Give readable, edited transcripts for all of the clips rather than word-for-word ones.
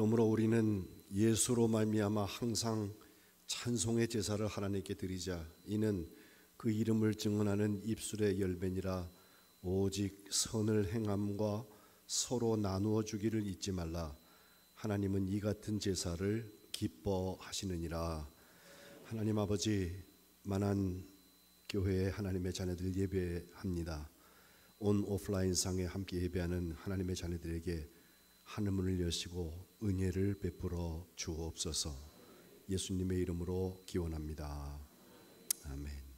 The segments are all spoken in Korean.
그러므로 우리는 예수로 말미암아 항상 찬송의 제사를 하나님께 드리자. 이는 그 이름을 증언하는 입술의 열매니라. 오직 선을 행함과 서로 나누어 주기를 잊지 말라. 하나님은 이 같은 제사를 기뻐하시느니라. 하나님 아버지, 만한 교회에 하나님의 자녀들 예배합니다. 온 오프라인 상에 함께 예배하는 하나님의 자녀들에게 하늘문을 여시고 은혜를 베풀어 주옵소서. 예수님의 이름으로 기원합니다. 아멘.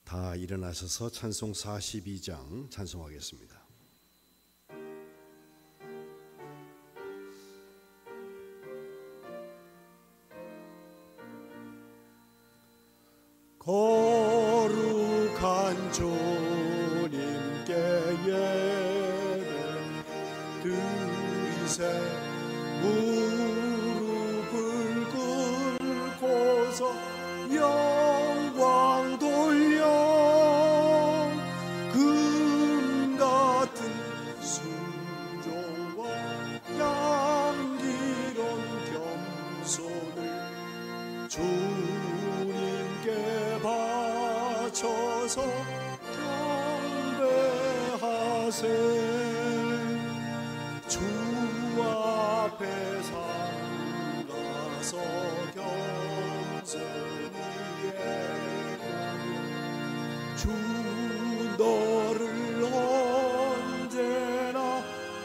다 일어나셔서 찬송 42장 찬송하겠습니다. 거룩한 주님께 예배 드리세. 무릎을 꿇고서 영광 돌려 금 같은 순종과 향기로운 겸손을 주님께 바쳐서 경배하세. 주 앞에 삼가서 겸손히 주 너를 언제나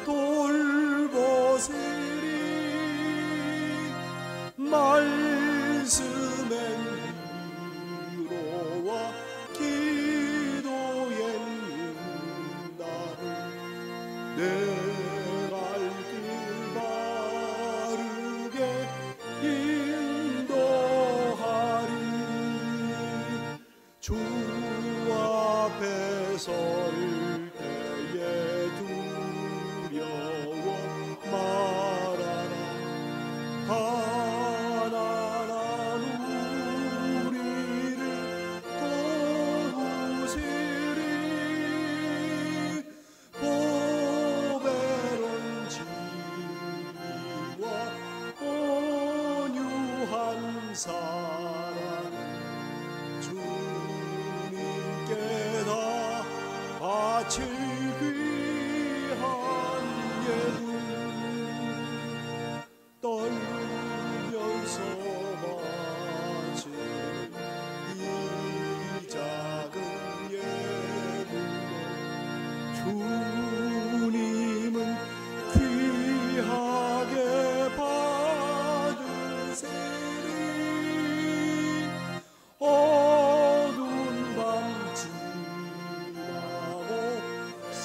돌보시리. 말씀엔 위로와 기도엔 응답을 내 갈 길 바르게 인도하리. 주 앞에 설 때에 두려워 말아라. 가난한 우리를 도우시리. 보배로운 진리와 온유한 사랑 주님께 다 바칠 귀한 예물. 떨면서 바치는 이 작은 예물. 주님은 귀하게 받으세리. 어두운 밤 지나고 새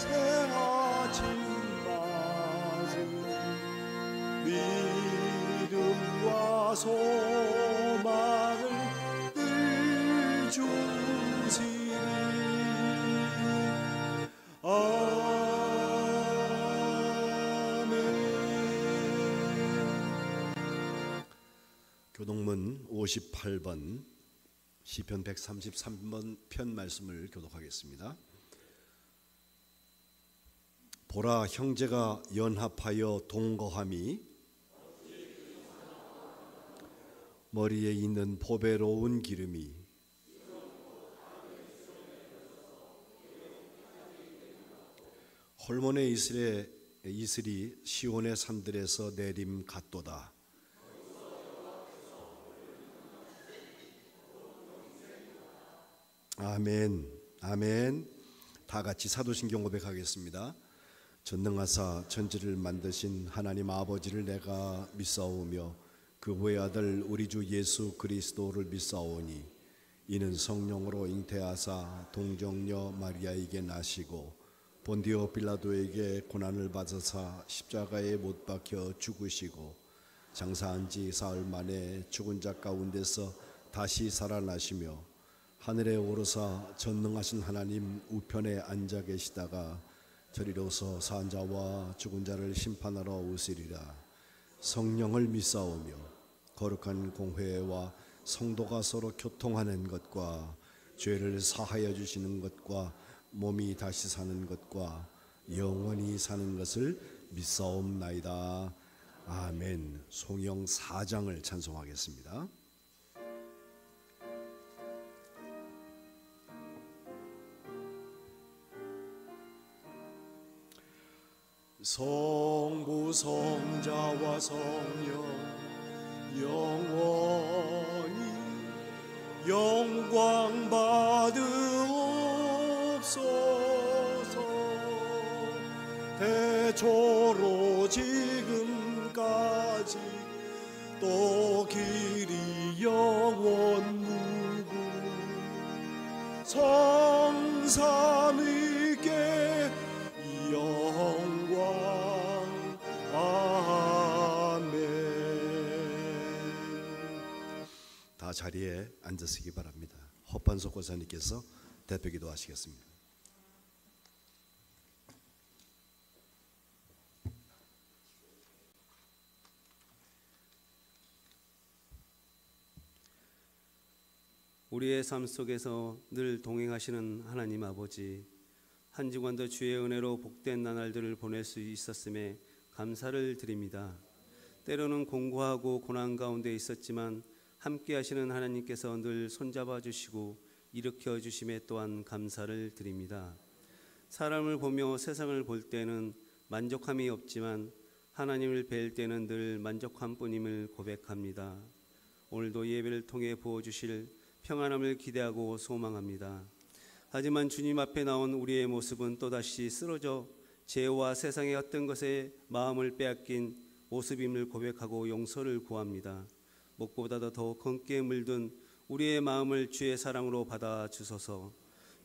아침 맞으니 믿음과 소망을 늘 주시리. 아멘. 교독문 58번 시편 133번 편 말씀을 교독하겠습니다. 보라, 형제가 연합하여 동거함이 머리에 있는 보배로운 기름이 홀몬의 이슬이 시온의 산들에서 내림 같도다. 아멘. 아멘. 다 같이 사도신경 고백하겠습니다. 전능하사 천지를 만드신 하나님 아버지를 내가 믿사오며 그분의 아들 우리 주 예수 그리스도를 믿사오니 이는 성령으로 잉태하사 동정녀 마리아에게 나시고 본디오 빌라도에게 고난을 받으사 십자가에 못 박혀 죽으시고 장사한 지 사흘 만에 죽은 자 가운데서 다시 살아나시며 하늘에 오르사 전능하신 하나님 우편에 앉아 계시다가 저리로서 산 자와 죽은 자를 심판하러 오시리라. 성령을 믿사오며 거룩한 공회와 성도가 서로 교통하는 것과 죄를 사하여 주시는 것과 몸이 다시 사는 것과 영원히 사는 것을 믿사옵나이다. 아멘. 송영 4장을 찬송하겠습니다. 성부 성자와 성령 영원히 영광 받으옵소서. 태초로 지금까지 또 길이 영원 무궁 성삼위께 영광. 아멘. 다 자리에 앉으시기 바랍니다. 허판석 권사님께서 대표기도 하시겠습니다. 우리의 삶 속에서 늘 동행하시는 하나님 아버지, 한 주간도 주의 은혜로 복된 나날들을 보낼 수 있었음에 감사를 드립니다. 때로는 공고하고 고난 가운데 있었지만 함께 하시는 하나님께서 늘 손잡아 주시고 일으켜 주심에 또한 감사를 드립니다. 사람을 보며 세상을 볼 때는 만족함이 없지만 하나님을 뵐 때는 늘 만족함뿐임을 고백합니다. 오늘도 예배를 통해 부어주실 평안함을 기대하고 소망합니다. 하지만 주님 앞에 나온 우리의 모습은 또다시 쓰러져 죄와 세상의 어떤 것에 마음을 빼앗긴 모습임을 고백하고 용서를 구합니다. 목보다도 더 검게 물든 우리의 마음을 주의 사랑으로 받아주소서.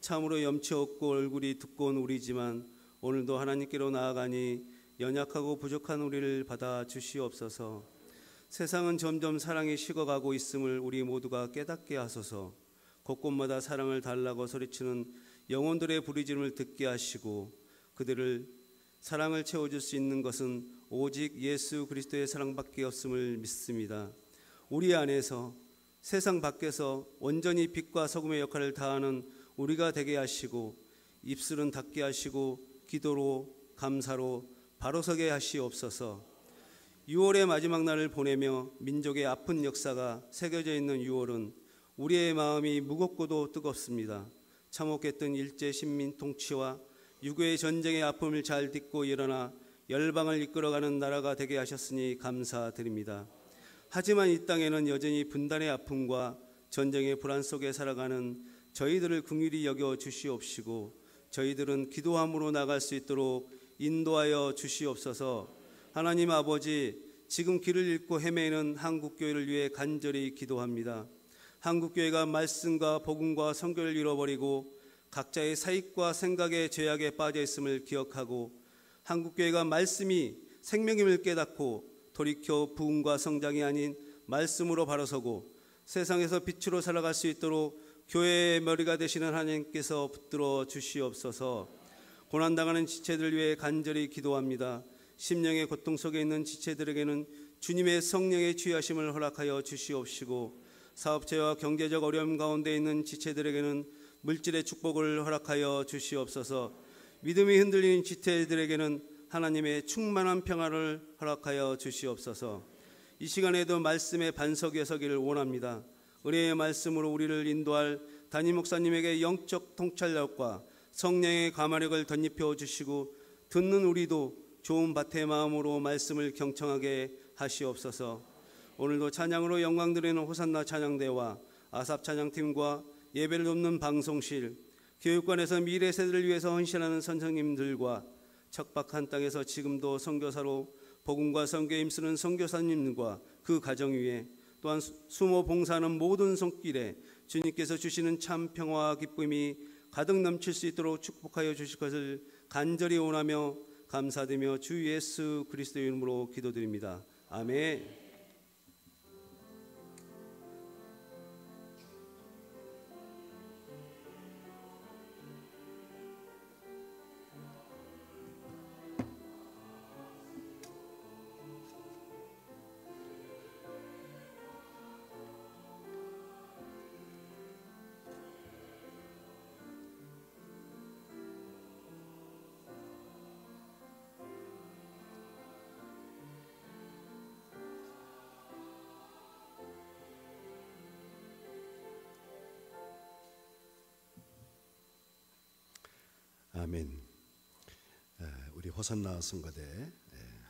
참으로 염치 없고 얼굴이 두꺼운 우리지만 오늘도 하나님께로 나아가니 연약하고 부족한 우리를 받아주시옵소서. 세상은 점점 사랑이 식어가고 있음을 우리 모두가 깨닫게 하소서. 곳곳마다 사랑을 달라고 소리치는 영혼들의 부르짖음을 듣게 하시고 그들을 사랑을 채워줄 수 있는 것은 오직 예수 그리스도의 사랑밖에 없음을 믿습니다. 우리 안에서 세상 밖에서 온전히 빛과 소금의 역할을 다하는 우리가 되게 하시고 입술은 닫게 하시고 기도로 감사로 바로서게 하시옵소서. 6월의 마지막 날을 보내며 민족의 아픈 역사가 새겨져 있는 6월은 우리의 마음이 무겁고도 뜨겁습니다. 참혹했던 일제 식민 통치와 유교의 전쟁의 아픔을 잘 딛고 일어나 열방을 이끌어가는 나라가 되게 하셨으니 감사드립니다. 하지만 이 땅에는 여전히 분단의 아픔과 전쟁의 불안 속에 살아가는 저희들을 긍휼히 여겨 주시옵시고 저희들은 기도함으로 나갈 수 있도록 인도하여 주시옵소서. 하나님 아버지, 지금 길을 잃고 헤매는 한국교회를 위해 간절히 기도합니다. 한국교회가 말씀과 복음과 선교를 잃어버리고 각자의 사익과 생각의 죄악에 빠져 있음을 기억하고 한국교회가 말씀이 생명임을 깨닫고 돌이켜 부흥과 성장이 아닌 말씀으로 바로서고 세상에서 빛으로 살아갈 수 있도록 교회의 머리가 되시는 하나님께서 붙들어 주시옵소서. 고난당하는 지체들 위해 간절히 기도합니다. 심령의 고통 속에 있는 지체들에게는 주님의 성령의 주의하심을 허락하여 주시옵시고 사업체와 경제적 어려움 가운데 있는 지체들에게는 물질의 축복을 허락하여 주시옵소서. 믿음이 흔들리는 지체들에게는 하나님의 충만한 평화를 허락하여 주시옵소서. 이 시간에도 말씀의 반석에 서기를 원합니다. 은혜의 말씀으로 우리를 인도할 담임 목사님에게 영적 통찰력과 성령의 감화력을 덧입혀 주시고 듣는 우리도 좋은 밭의 마음으로 말씀을 경청하게 하시옵소서. 오늘도 찬양으로 영광 드리는 호산나 찬양대와 아삽 찬양팀과 예배를 돕는 방송실, 교육관에서 미래 세대를 위해서 헌신하는 선생님들과 척박한 땅에서 지금도 선교사로 복음과 선교에 힘쓰는 선교사님과 그 가정 위에 또한 수모 봉사하는 모든 손길에 주님께서 주시는 참 평화와 기쁨이 가득 넘칠 수 있도록 축복하여 주실 것을 간절히 원하며 감사드리며 주 예수 그리스도의 이름으로 기도드립니다. 아멘. 아멘. 우리 호산나 성가대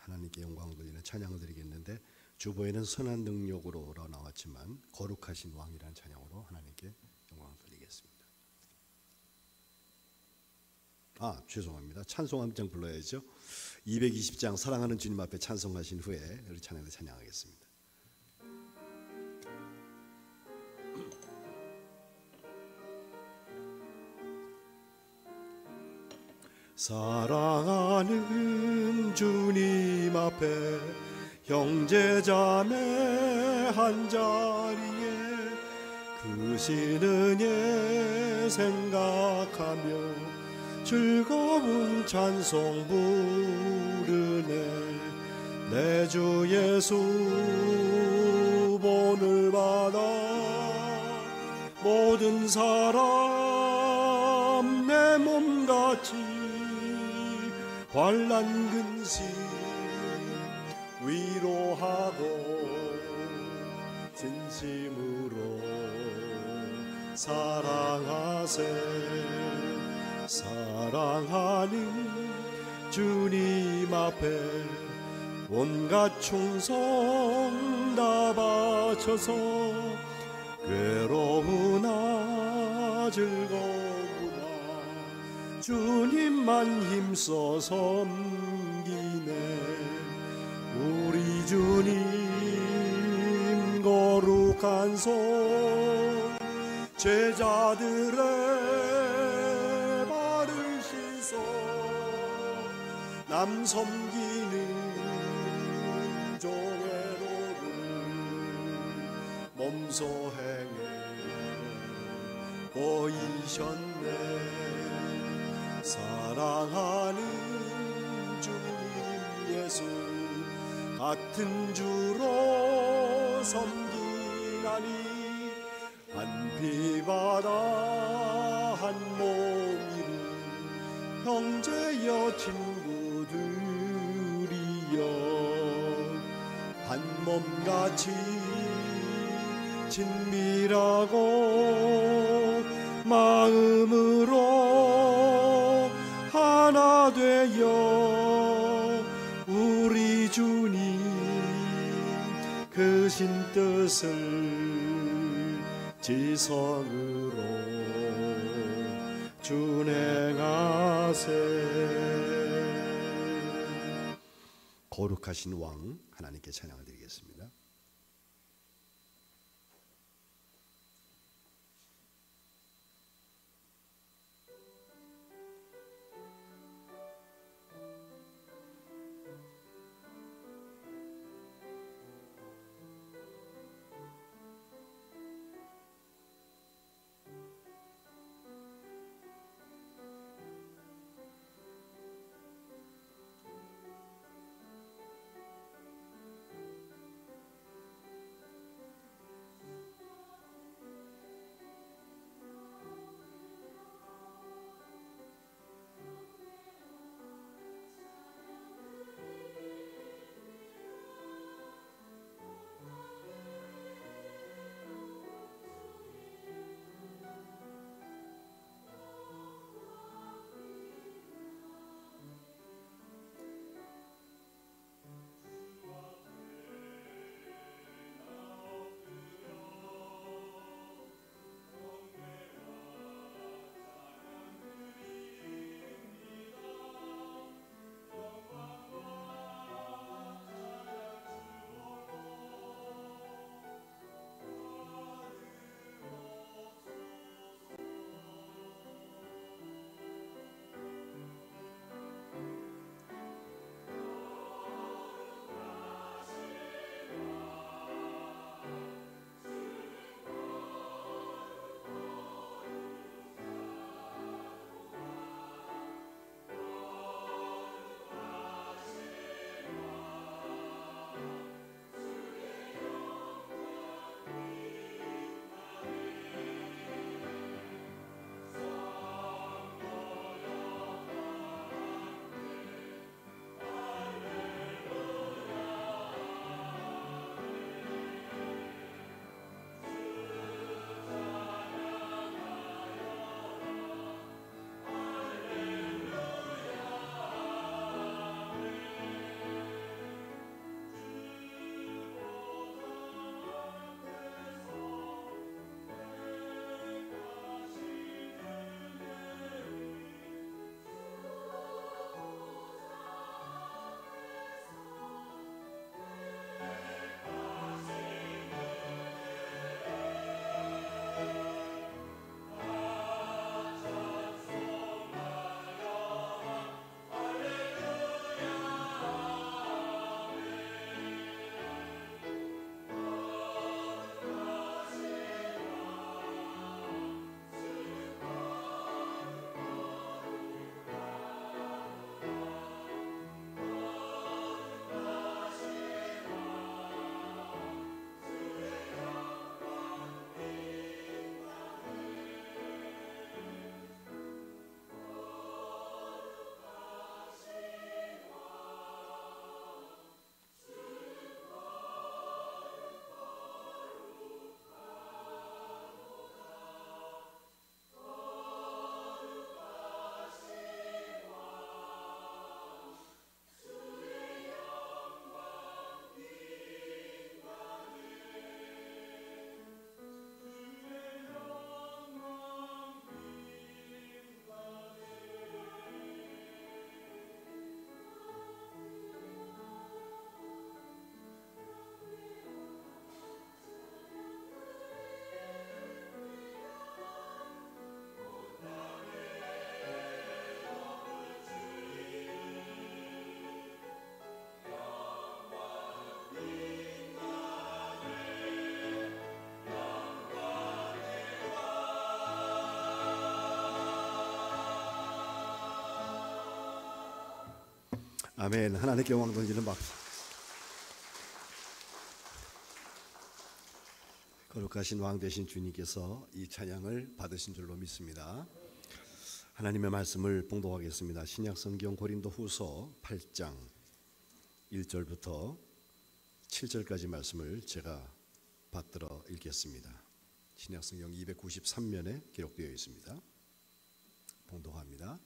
하나님께 영광을 돌리는 찬양을 드리겠는데, 주보에는 선한 능력으로 나왔지만 거룩하신 왕이라는 찬양으로 하나님께 영광을 돌리겠습니다. 죄송합니다. 찬송 한 장 불러야죠. 220장 사랑하는 주님 앞에 찬송하신 후에 우리 찬양을 찬양하겠습니다. 사랑하는 주님 앞에 형제자매 한자리에 그 신은혜 생각하며 즐거운 찬송 부르네. 내 주 예수 본을 받아 모든 사람 내 몸같이 환난 근심 위로하고 진심으로 사랑하세. 사랑하는 주님 앞에 온갖 충성 다 바쳐서 괴로우나 즐거우나 주님만 힘써 섬기네. 우리 주님 거룩한 손 제자들의 발을 씻어 남 섬기는 종애로를 몸소 행해 보이셨네. 사랑하는 주님 예수 같은 주로 섬기나니 한 피바다 한 몸이루 형제여 친구들이여 한 몸같이 친밀하고 마음으로 하나 되어 우리 주님 크신 뜻을 지성으로 준행하세. 거룩하신 왕 하나님께 찬양을 드리겠습니다. 아멘. 하나님께 영광 돌리는 박수. 거룩하신 왕 되신 주님께서 이 찬양을 받으신 줄로 믿습니다. 하나님의 말씀을 봉독하겠습니다. 신약성경 고린도후서 8장 1절부터 7절까지 말씀을 제가 받들어 읽겠습니다. 신약성경 293면에 기록되어 있습니다. 봉독합니다.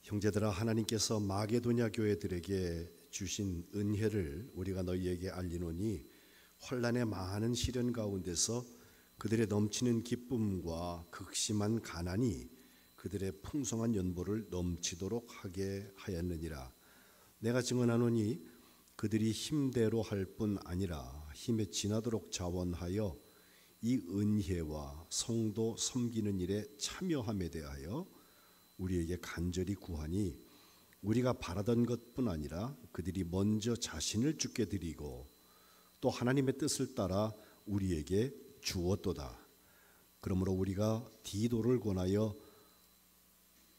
형제들아, 하나님께서 마게도냐 교회들에게 주신 은혜를 우리가 너희에게 알리노니 환난의 많은 시련 가운데서 그들의 넘치는 기쁨과 극심한 가난이 그들의 풍성한 연보를 넘치도록 하게 하였느니라. 내가 증언하노니 그들이 힘대로 할 뿐 아니라 힘에 지나도록 자원하여 이 은혜와 성도 섬기는 일에 참여함에 대하여 우리에게 간절히 구하니 우리가 바라던 것뿐 아니라 그들이 먼저 자신을 주께 드리고 또 하나님의 뜻을 따라 우리에게 주었도다. 그러므로 우리가 디도를 권하여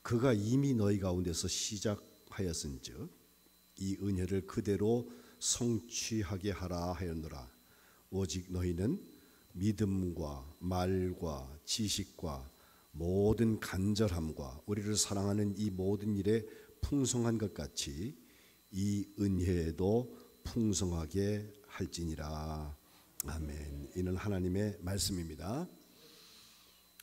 그가 이미 너희 가운데서 시작하였은즉 이 은혜를 그대로 성취하게 하라 하였노라. 오직 너희는 믿음과 말과 지식과 모든 간절함과 우리를 사랑하는 이 모든 일에 풍성한 것 같이 이 은혜에도 풍성하게 할지니라. 아멘. 이는 하나님의 말씀입니다.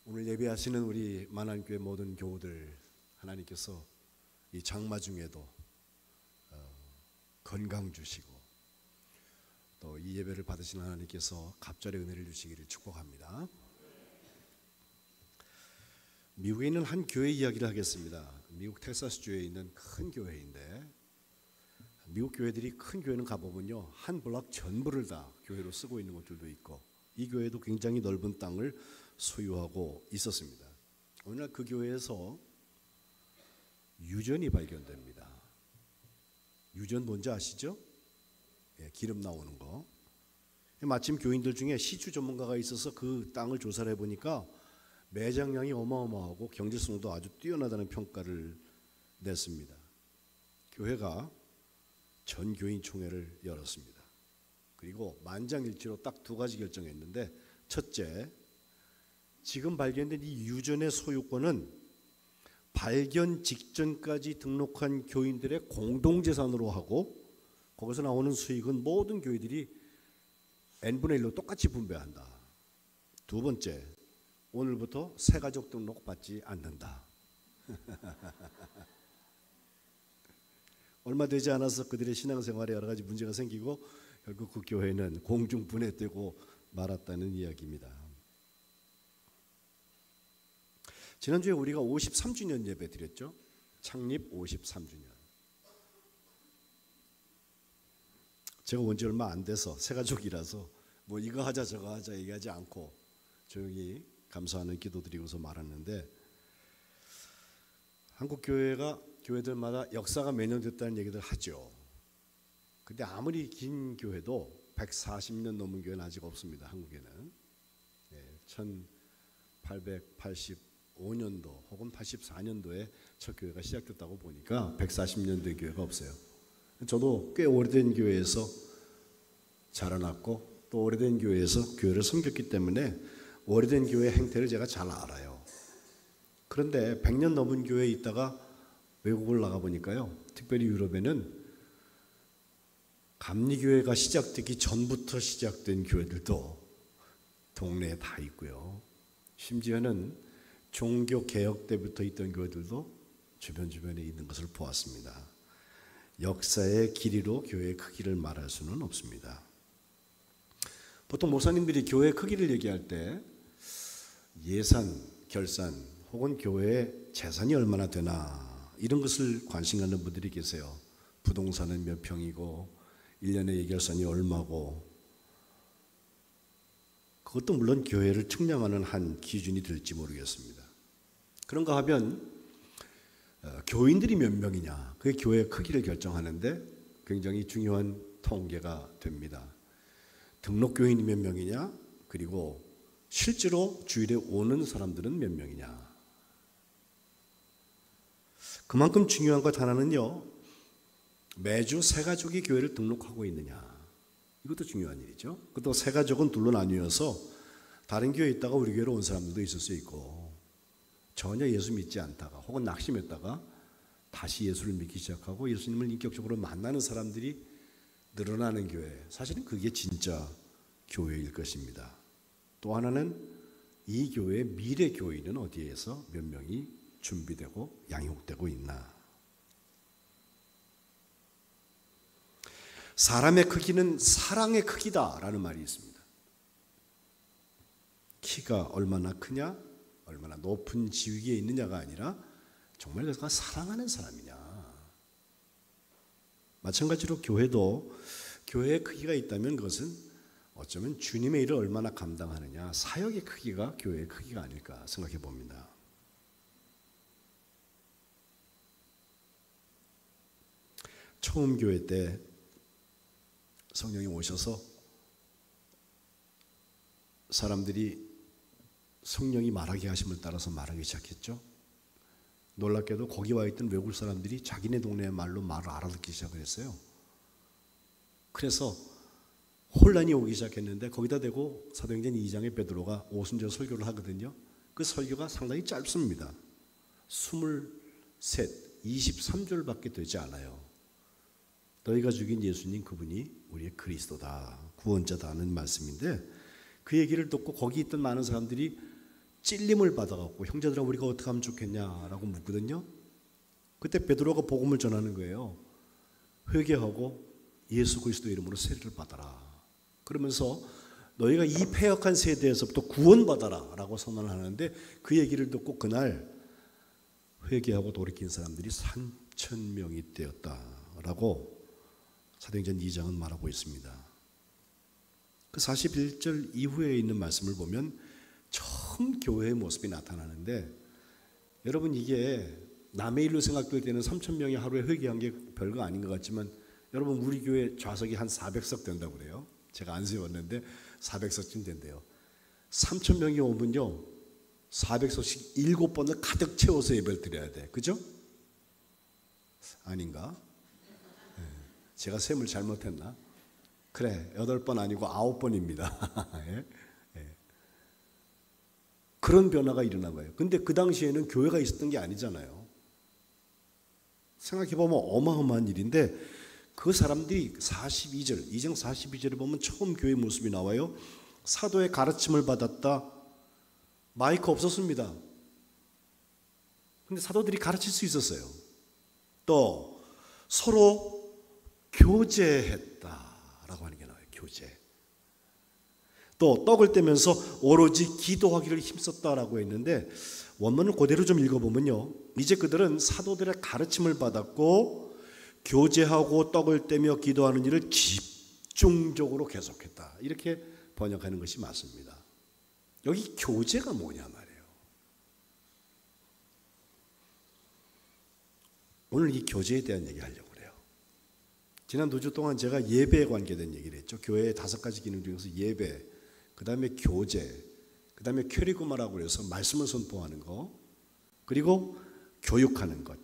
오늘 예배하시는 우리 만안교회 모든 교우들, 하나님께서 이 장마 중에도 건강 주시고 또 이 예배를 받으시는 하나님께서 갑절의 은혜를 주시기를 축복합니다. 미국에 있는 한 교회 이야기를 하겠습니다. 미국 텍사스주에 있는 큰 교회인데, 미국 교회들이 큰 교회는 가보면요, 한 블록 전부를 다 교회로 쓰고 있는 곳들도 있고, 이 교회도 굉장히 넓은 땅을 소유하고 있었습니다. 어느 날 그 교회에서 유전이 발견됩니다. 유전 뭔지 아시죠? 예, 기름 나오는 거. 마침 교인들 중에 시추 전문가가 있어서 그 땅을 조사를 해보니까 매장량이 어마어마하고 경제성도 아주 뛰어나다는 평가를 냈습니다. 교회가 전 교인 총회를 열었습니다. 그리고 만장일치로 딱 두 가지 결정했는데, 첫째, 지금 발견된 이 유전의 소유권은 발견 직전까지 등록한 교인들의 공동재산으로 하고 거기서 나오는 수익은 모든 교회들이 n분의 1로 똑같이 분배한다. 두 번째, 오늘부터 새가족 등록 받지 않는다. 얼마 되지 않아서 그들의 신앙생활에 여러 가지 문제가 생기고 결국 그 교회는 공중분해되고 말았다는 이야기입니다. 지난주에 우리가 53주년 예배 드렸죠. 창립 53주년. 제가 온 지 얼마 안 돼서 새가족이라서 뭐 이거 하자 저거 하자 얘기하지 않고 조용히 감사하는 기도 드리고서 말았는데, 한국 교회가 교회들마다 역사가 몇 년 됐다는 얘기들 하죠. 근데 아무리 긴 교회도 140년 넘은 교회는 아직 없습니다. 한국에는. 1885년도 혹은 84년도에 첫 교회가 시작됐다고 보니까 140년 된 교회가 없어요. 저도 꽤 오래된 교회에서 자라났고 또 오래된 교회에서 교회를 섬겼기 때문에 오래된 교회 행태를 제가 잘 알아요. 그런데 100년 넘은 교회에 있다가 외국을 나가보니까요, 특별히 유럽에는 감리교회가 시작되기 전부터 시작된 교회들도 동네에 다 있고요. 심지어는 종교개혁 때부터 있던 교회들도 주변에 있는 것을 보았습니다. 역사의 길이로 교회의 크기를 말할 수는 없습니다. 보통 목사님들이 교회 크기를 얘기할 때 예산, 결산 혹은 교회의 재산이 얼마나 되나 이런 것을 관심 갖는 분들이 계세요. 부동산은 몇 평이고 1년의 예결산이 얼마고, 그것도 물론 교회를 측량하는 한 기준이 될지 모르겠습니다. 그런가 하면 교인들이 몇 명이냐, 그게 교회의 크기를 결정하는데 굉장히 중요한 통계가 됩니다. 등록 교인이 몇 명이냐, 그리고 실제로 주일에 오는 사람들은 몇 명이냐. 그만큼 중요한 것 하나는요, 매주 새 가족이 교회를 등록하고 있느냐, 이것도 중요한 일이죠. 또 새 가족은 둘로 나뉘어서 다른 교회에 있다가 우리 교회로 온 사람들도 있을 수 있고, 전혀 예수 믿지 않다가 혹은 낙심했다가 다시 예수를 믿기 시작하고 예수님을 인격적으로 만나는 사람들이 늘어나는 교회, 사실은 그게 진짜 교회일 것입니다. 또 하나는 이 교회의 미래 교인은 어디에서 몇 명이 준비되고 양육되고 있나. 사람의 크기는 사랑의 크기다라는 말이 있습니다. 키가 얼마나 크냐, 얼마나 높은 지위에 있느냐가 아니라 정말 그가 사랑하는 사람이냐. 마찬가지로 교회도 교회의 크기가 있다면 그것은 어쩌면 주님의 일을 얼마나 감당하느냐, 사역의 크기가 교회의 크기가 아닐까 생각해 봅니다. 처음 교회 때 성령이 오셔서 사람들이 성령이 말하게 하심을 따라서 말하기 시작했죠. 놀랍게도 거기 와 있던 외국 사람들이 자기네 동네 말로 말을 알아듣기 시작을 했어요. 그래서 혼란이 오기 시작했는데 거기다 대고 사도행전 2장에 베드로가 오순절 설교를 하거든요. 그 설교가 상당히 짧습니다. 23, 23절밖에 되지 않아요. 너희가 죽인 예수님 그분이 우리의 그리스도다, 구원자다는 말씀인데, 그 얘기를 듣고 거기 있던 많은 사람들이 찔림을 받아갖고 형제들아 우리가 어떻게 하면 좋겠냐라고 묻거든요. 그때 베드로가 복음을 전하는 거예요. 회개하고 예수 그리스도 이름으로 세례를 받아라. 그러면서 너희가 이 패역한 세대에서부터 구원받아라 라고 선언을 하는데, 그 얘기를 듣고 그날 회개하고 돌이킨 사람들이 3,000명이 되었다라고 사도행전 2장은 말하고 있습니다. 그 41절 이후에 있는 말씀을 보면 처음 교회의 모습이 나타나는데, 여러분 이게 남의 일로 생각될 때는 3,000명이 하루에 회개한 게 별거 아닌 것 같지만, 여러분 우리 교회 좌석이 한 400석 된다고 그래요. 제가 안 세웠는데 400석쯤 된대요. 3,000명이 오면요 400석씩 7번을 가득 채워서 예배를 드려야 돼. 그죠? 아닌가? 제가 셈을 잘못했나? 그래, 8번 아니고 9번입니다. 예? 예. 그런 변화가 일어난 거예요. 근데 그 당시에는 교회가 있었던 게 아니잖아요. 생각해보면 어마어마한 일인데, 그 사람들이 42절, 2장 42절에 보면 처음 교회의 모습이 나와요. 사도의 가르침을 받았다. 마이크 없었습니다. 근데 사도들이 가르칠 수 있었어요. 또 서로 교제했다라고 하는 게 나와요. 교제. 또 떡을 떼면서 오로지 기도하기를 힘썼다라고 했는데, 원문을 그대로 좀 읽어보면요, 이제 그들은 사도들의 가르침을 받았고 교제하고 떡을 떼며 기도하는 일을 집중적으로 계속했다, 이렇게 번역하는 것이 맞습니다. 여기 교제가 뭐냐 말이에요. 오늘 이 교제에 대한 얘기 하려고 그래요. 지난 2주 동안 제가 예배에 관계된 얘기를 했죠. 교회의 5가지 기능 중에서 예배, 그 다음에 교제, 그 다음에 큐리구마라고 해서 말씀을 선포하는 거, 그리고 교육하는 것,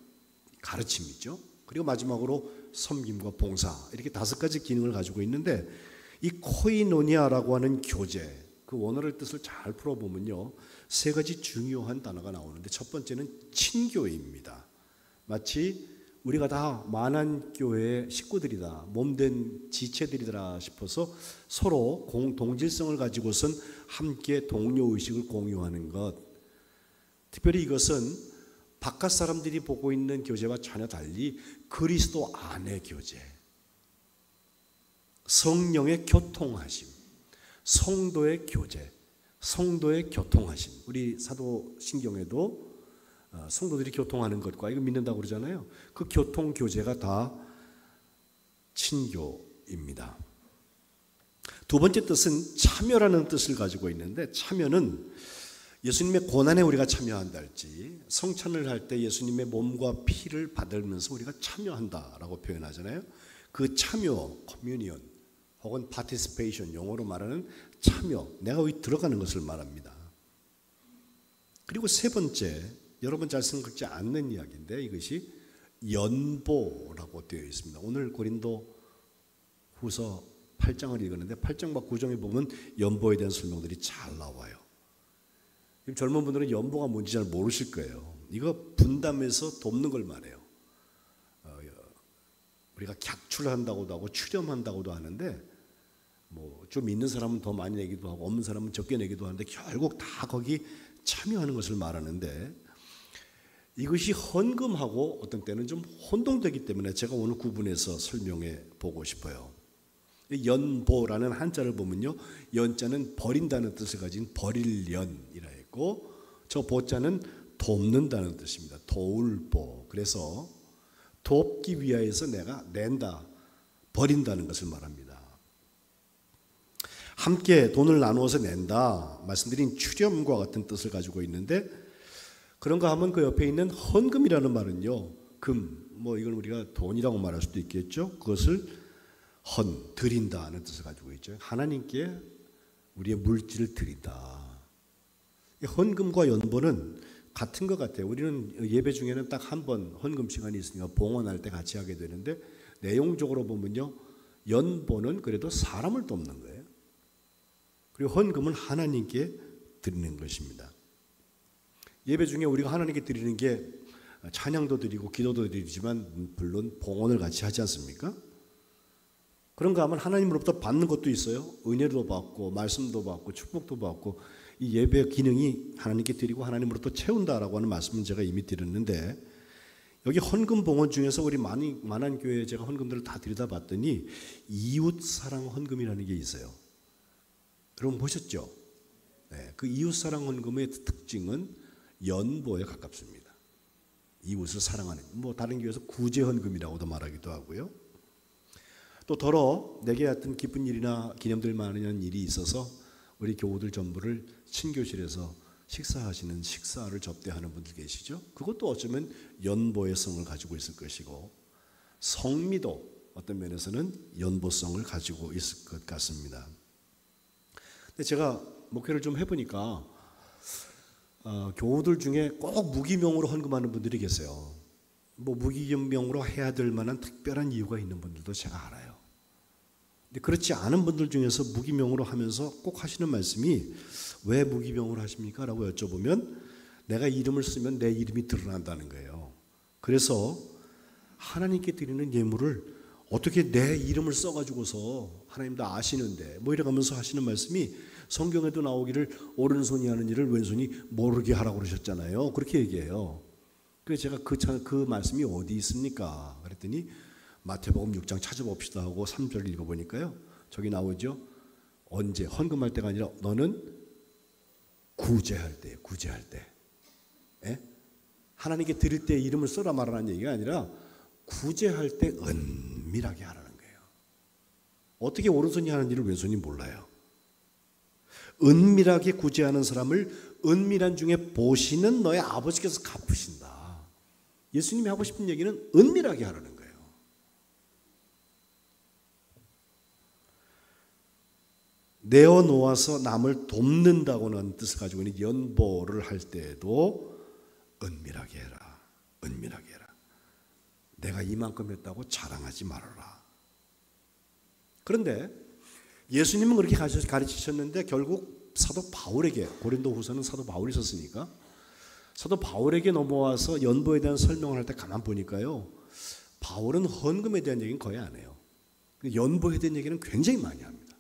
가르침이죠. 그리고 마지막으로 섬김과 봉사, 이렇게 5가지 기능을 가지고 있는데, 이 코이노니아라고 하는 교제, 그 원어를 뜻을 잘 풀어보면요 3가지 중요한 단어가 나오는데, 첫 번째는 친교입니다. 마치 우리가 다 만한 교회의 식구들이다, 몸된 지체들이다 싶어서 서로 동질성을 가지고선 함께 동료의식을 공유하는 것. 특별히 이것은 바깥 사람들이 보고 있는 교제와 전혀 달리 그리스도 안의 교제, 성령의 교통하심, 성도의 교제, 성도의 교통하심. 우리 사도신경에도 성도들이 교통하는 것과 이거 믿는다고 그러잖아요. 그 교통 교제가 다 친교입니다. 두 번째 뜻은 참여라는 뜻을 가지고 있는데, 참여는 예수님의 고난에 우리가 참여한다 할지, 성찬을 할 때 예수님의 몸과 피를 받으면서 우리가 참여한다라고 표현하잖아요. 그 참여, 커뮤니언 혹은 파티시페이션, 영어로 말하는 참여, 내가 여기 들어가는 것을 말합니다. 그리고 세 번째, 여러분 잘 생각지 않는 이야기인데, 이것이 연보라고 되어 있습니다. 오늘 고린도 후서 8장을 읽었는데 8장과 9장에 보면 연보에 대한 설명들이 잘 나와요. 젊은 분들은 연보가 뭔지 잘 모르실 거예요. 이거 분담해서 돕는 걸 말해요. 우리가 객출한다고도 하고 출염한다고도 하는데 뭐 좀 있는 사람은 더 많이 내기도 하고 없는 사람은 적게 내기도 하는데 결국 다 거기 참여하는 것을 말하는데 이것이 헌금하고 어떤 때는 좀 혼동되기 때문에 제가 오늘 구분해서 설명해 보고 싶어요. 연보라는 한자를 보면요, 연자는 버린다는 뜻을 가진 버릴 연이라 했고 저 보자는 돕는다는 뜻입니다. 도울보. 그래서 돕기 위하여서 내가 낸다, 버린다는 것을 말합니다. 함께 돈을 나누어서 낸다 말씀드린 출염과 같은 뜻을 가지고 있는데 그런가 하면 그 옆에 있는 헌금이라는 말은요, 금, 뭐 이건 우리가 돈이라고 말할 수도 있겠죠. 그것을 드린다 하는 뜻을 가지고 있죠. 하나님께 우리의 물질을 드린다. 헌금과 연보는 같은 것 같아요. 우리는 예배 중에는 딱 한 번 헌금 시간이 있으니까 봉헌할 때 같이 하게 되는데 내용적으로 보면요, 연보는 그래도 사람을 돕는 거예요. 그리고 헌금은 하나님께 드리는 것입니다. 예배 중에 우리가 하나님께 드리는 게 찬양도 드리고 기도도 드리지만 물론 봉헌을 같이 하지 않습니까? 그런가 하면 하나님으로부터 받는 것도 있어요. 은혜도 받고 말씀도 받고 축복도 받고 이 예배 기능이 하나님께 드리고 하나님으로부터 채운다라고 하는 말씀은 제가 이미 드렸는데 여기 헌금 봉헌 중에서 우리 많은 교회에 제가 헌금들을 다 들여다봤더니 이웃사랑 헌금이라는 게 있어요. 여러분 보셨죠? 네, 그 이웃사랑 헌금의 특징은 연보에 가깝습니다. 이웃을 사랑하는, 뭐 다른 교회에서 구제헌금이라고도 말하기도 하고요. 또 더러 내게 하여튼 기쁜 일이나 기념될 만한 일이 있어서 우리 교우들 전부를 친교실에서 식사하시는 식사를 접대하는 분들 계시죠? 그것도 어쩌면 연보의 성을 가지고 있을 것이고 성미도 어떤 면에서는 연보성을 가지고 있을 것 같습니다. 근데 제가 목회를 좀 해보니까 교우들 중에 꼭 무기명으로 헌금하는 분들이 계세요. 뭐 무기명으로 해야 될 만한 특별한 이유가 있는 분들도 제가 알아요. 근데 그렇지 않은 분들 중에서 무기명으로 하면서 꼭 하시는 말씀이 왜 무기명으로 하십니까? 라고 여쭤보면 내가 이름을 쓰면 내 이름이 드러난다는 거예요. 그래서 하나님께 드리는 예물을 어떻게 내 이름을 써가지고서 하나님도 아시는데 뭐 이래가면서 하시는 말씀이 성경에도 나오기를 오른손이 하는 일을 왼손이 모르게 하라고 그러셨잖아요. 그렇게 얘기해요. 그래서 제가 그 말씀이 어디 있습니까? 그랬더니 마태복음 6장 찾아봅시다 하고 3절을 읽어보니까요. 저기 나오죠. 언제? 헌금할 때가 아니라 너는 구제할 때, 구제할 때. 예? 하나님께 드릴 때 이름을 써라 말하라는 얘기가 아니라 구제할 때 은밀하게 하라는 거예요. 어떻게 오른손이 하는 일을 왼손이 몰라요. 은밀하게 구제하는 사람을 은밀한 중에 보시는 너의 아버지께서 갚으신다. 예수님이 하고 싶은 얘기는 은밀하게 하라는 거예요. 내어놓아서 남을 돕는다고는 뜻을 가지고 있는 연보를 할 때에도 은밀하게 해라. 은밀하게 해라. 내가 이만큼 했다고 자랑하지 말아라. 그런데 예수님은 그렇게 가르치셨는데 결국 사도 바울에게, 고린도 후서는 사도 바울이 썼으니까 사도 바울에게 넘어와서 연보에 대한 설명을 할 때 가만 보니까요, 바울은 헌금에 대한 얘기는 거의 안 해요. 연보에 대한 얘기는 굉장히 많이 합니다.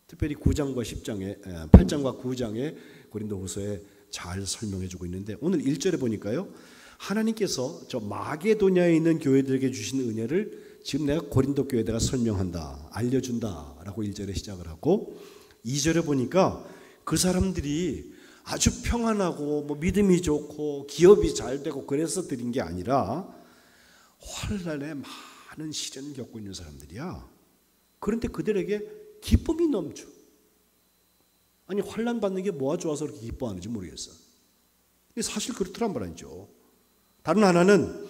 특별히 9장과 10장에 8장과 9장에 고린도 후서에 잘 설명해 주고 있는데 오늘 1절에 보니까요, 하나님께서 저 마게도냐에 있는 교회들에게 주신 은혜를 지금 내가 고린도 교회에다가 설명한다, 알려준다라고 1절에 시작을 하고 2절에 보니까 그 사람들이 아주 평안하고 뭐 믿음이 좋고 기업이 잘 되고 그래서 드린 게 아니라 환난에 많은 시련을 겪고 있는 사람들이야. 그런데 그들에게 기쁨이 넘쳐. 아니 환난 받는 게 뭐가 좋아서 그렇게 기뻐하는지 모르겠어. 근데 사실 그렇더란 말이죠. 다른 하나는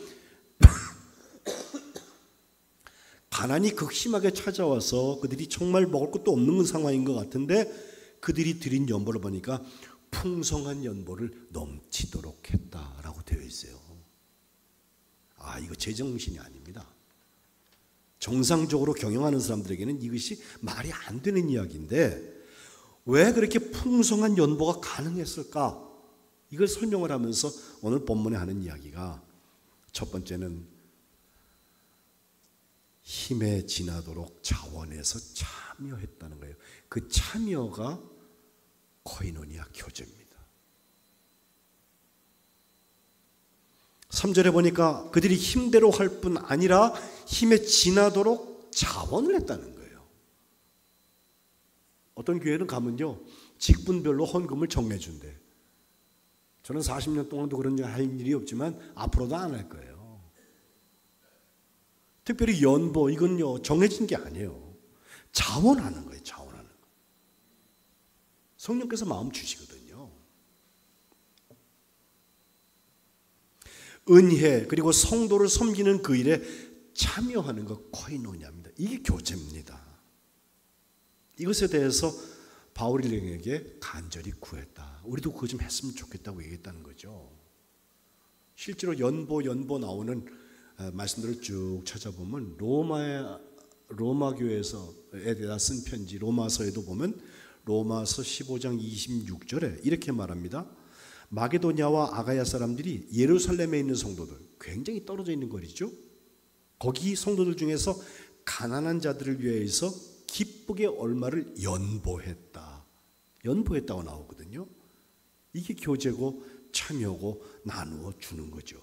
가난이 극심하게 찾아와서 그들이 정말 먹을 것도 없는 상황인 것 같은데 그들이 드린 연보를 보니까 풍성한 연보를 넘치도록 했다라고 되어 있어요. 이거 제정신이 아닙니다. 정상적으로 경영하는 사람들에게는 이것이 말이 안 되는 이야기인데 왜 그렇게 풍성한 연보가 가능했을까? 이걸 설명을 하면서 오늘 본문에 하는 이야기가 첫 번째는 힘에 지나도록 자원해서 참여했다는 거예요. 그 참여가 코이노니아 교제입니다. 3절에 보니까 그들이 힘대로 할 뿐 아니라 힘에 지나도록 자원을 했다는 거예요. 어떤 교회는 가면요, 직분별로 헌금을 정해준대. 저는 40년 동안도 그런 일 할 일이 없지만 앞으로도 안 할 거예요. 특별히 연보, 이건요 정해진 게 아니에요. 자원하는 거예요. 자원하는 거. 성령께서 마음 주시거든요. 은혜 그리고 성도를 섬기는 그 일에 참여하는 것, 코이노니아입니다. 이게 교제입니다. 이것에 대해서 바울이 우리에게 간절히 구했다. 우리도 그거 좀 했으면 좋겠다고 얘기했다는 거죠. 실제로 연보 나오는 말씀들을 쭉 찾아보면 로마 교회에서에 대해 쓴 편지 로마서에도 보면 로마서 15장 26절에 이렇게 말합니다. 마게도냐와 아가야 사람들이 예루살렘에 있는 성도들, 굉장히 떨어져 있는 거리죠. 거기 성도들 중에서 가난한 자들을 위해서 기쁘게 얼마를 연보했다고 나오거든요. 이게 교제고 참여고 나누어 주는 거죠.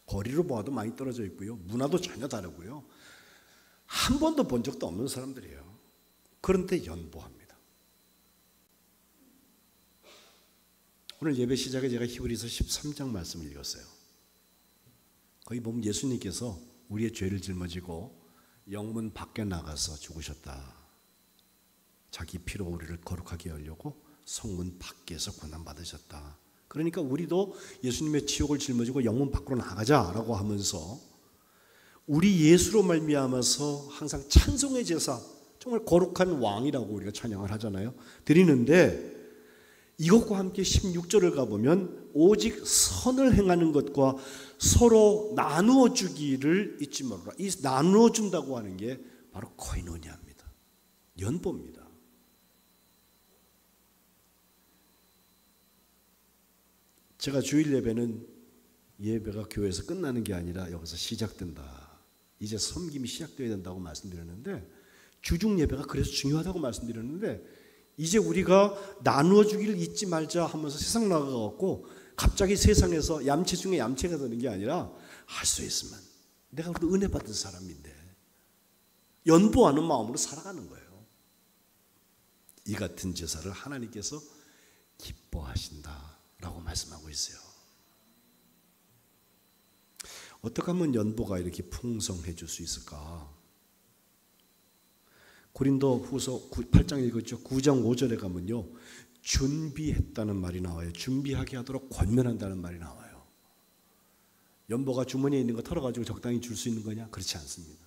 거리로 봐도 많이 떨어져 있고요. 문화도 전혀 다르고요. 한 번도 본 적도 없는 사람들이에요. 그런데 연보합니다. 오늘 예배 시작에 제가 히브리서 13장 말씀을 읽었어요. 거기 보면 예수님께서 우리의 죄를 짊어지고 영문 밖에 나가서 죽으셨다. 자기 피로 우리를 거룩하게 하려고 성문 밖에서 고난받으셨다. 그러니까 우리도 예수님의 지옥을 짊어지고 영문 밖으로 나가자라고 하면서 우리 예수로 말미암아서 항상 찬송의 제사, 정말 거룩한 왕이라고 우리가 찬양을 하잖아요. 드리는데 이것과 함께 16절을 가보면 오직 선을 행하는 것과 서로 나누어 주기를 잊지 말아라. 이 나누어 준다고 하는 게 바로 코이노니아입니다. 연보입니다. 제가 주일 예배는 예배가 교회에서 끝나는 게 아니라 여기서 시작된다. 이제 섬김이 시작되어야 된다고 말씀드렸는데 주중 예배가 그래서 중요하다고 말씀드렸는데 이제 우리가 나누어 주기를 잊지 말자 하면서 세상 나가갖고 갑자기 세상에서 얌체 중에 얌체가 되는 게 아니라 할 수 있으면 내가 그래도 은혜 받은 사람인데 연보하는 마음으로 살아가는 거예요. 이 같은 제사를 하나님께서 기뻐하신다라고 말씀하고 있어요. 어떻게 하면 연보가 이렇게 풍성해질 수 있을까? 고린도 후서 8장 읽었죠. 9장 5절에 가면요. 준비했다는 말이 나와요. 준비하게 하도록 권면한다는 말이 나와요. 연보가 주머니에 있는 거 털어가지고 적당히 줄 수 있는 거냐? 그렇지 않습니다.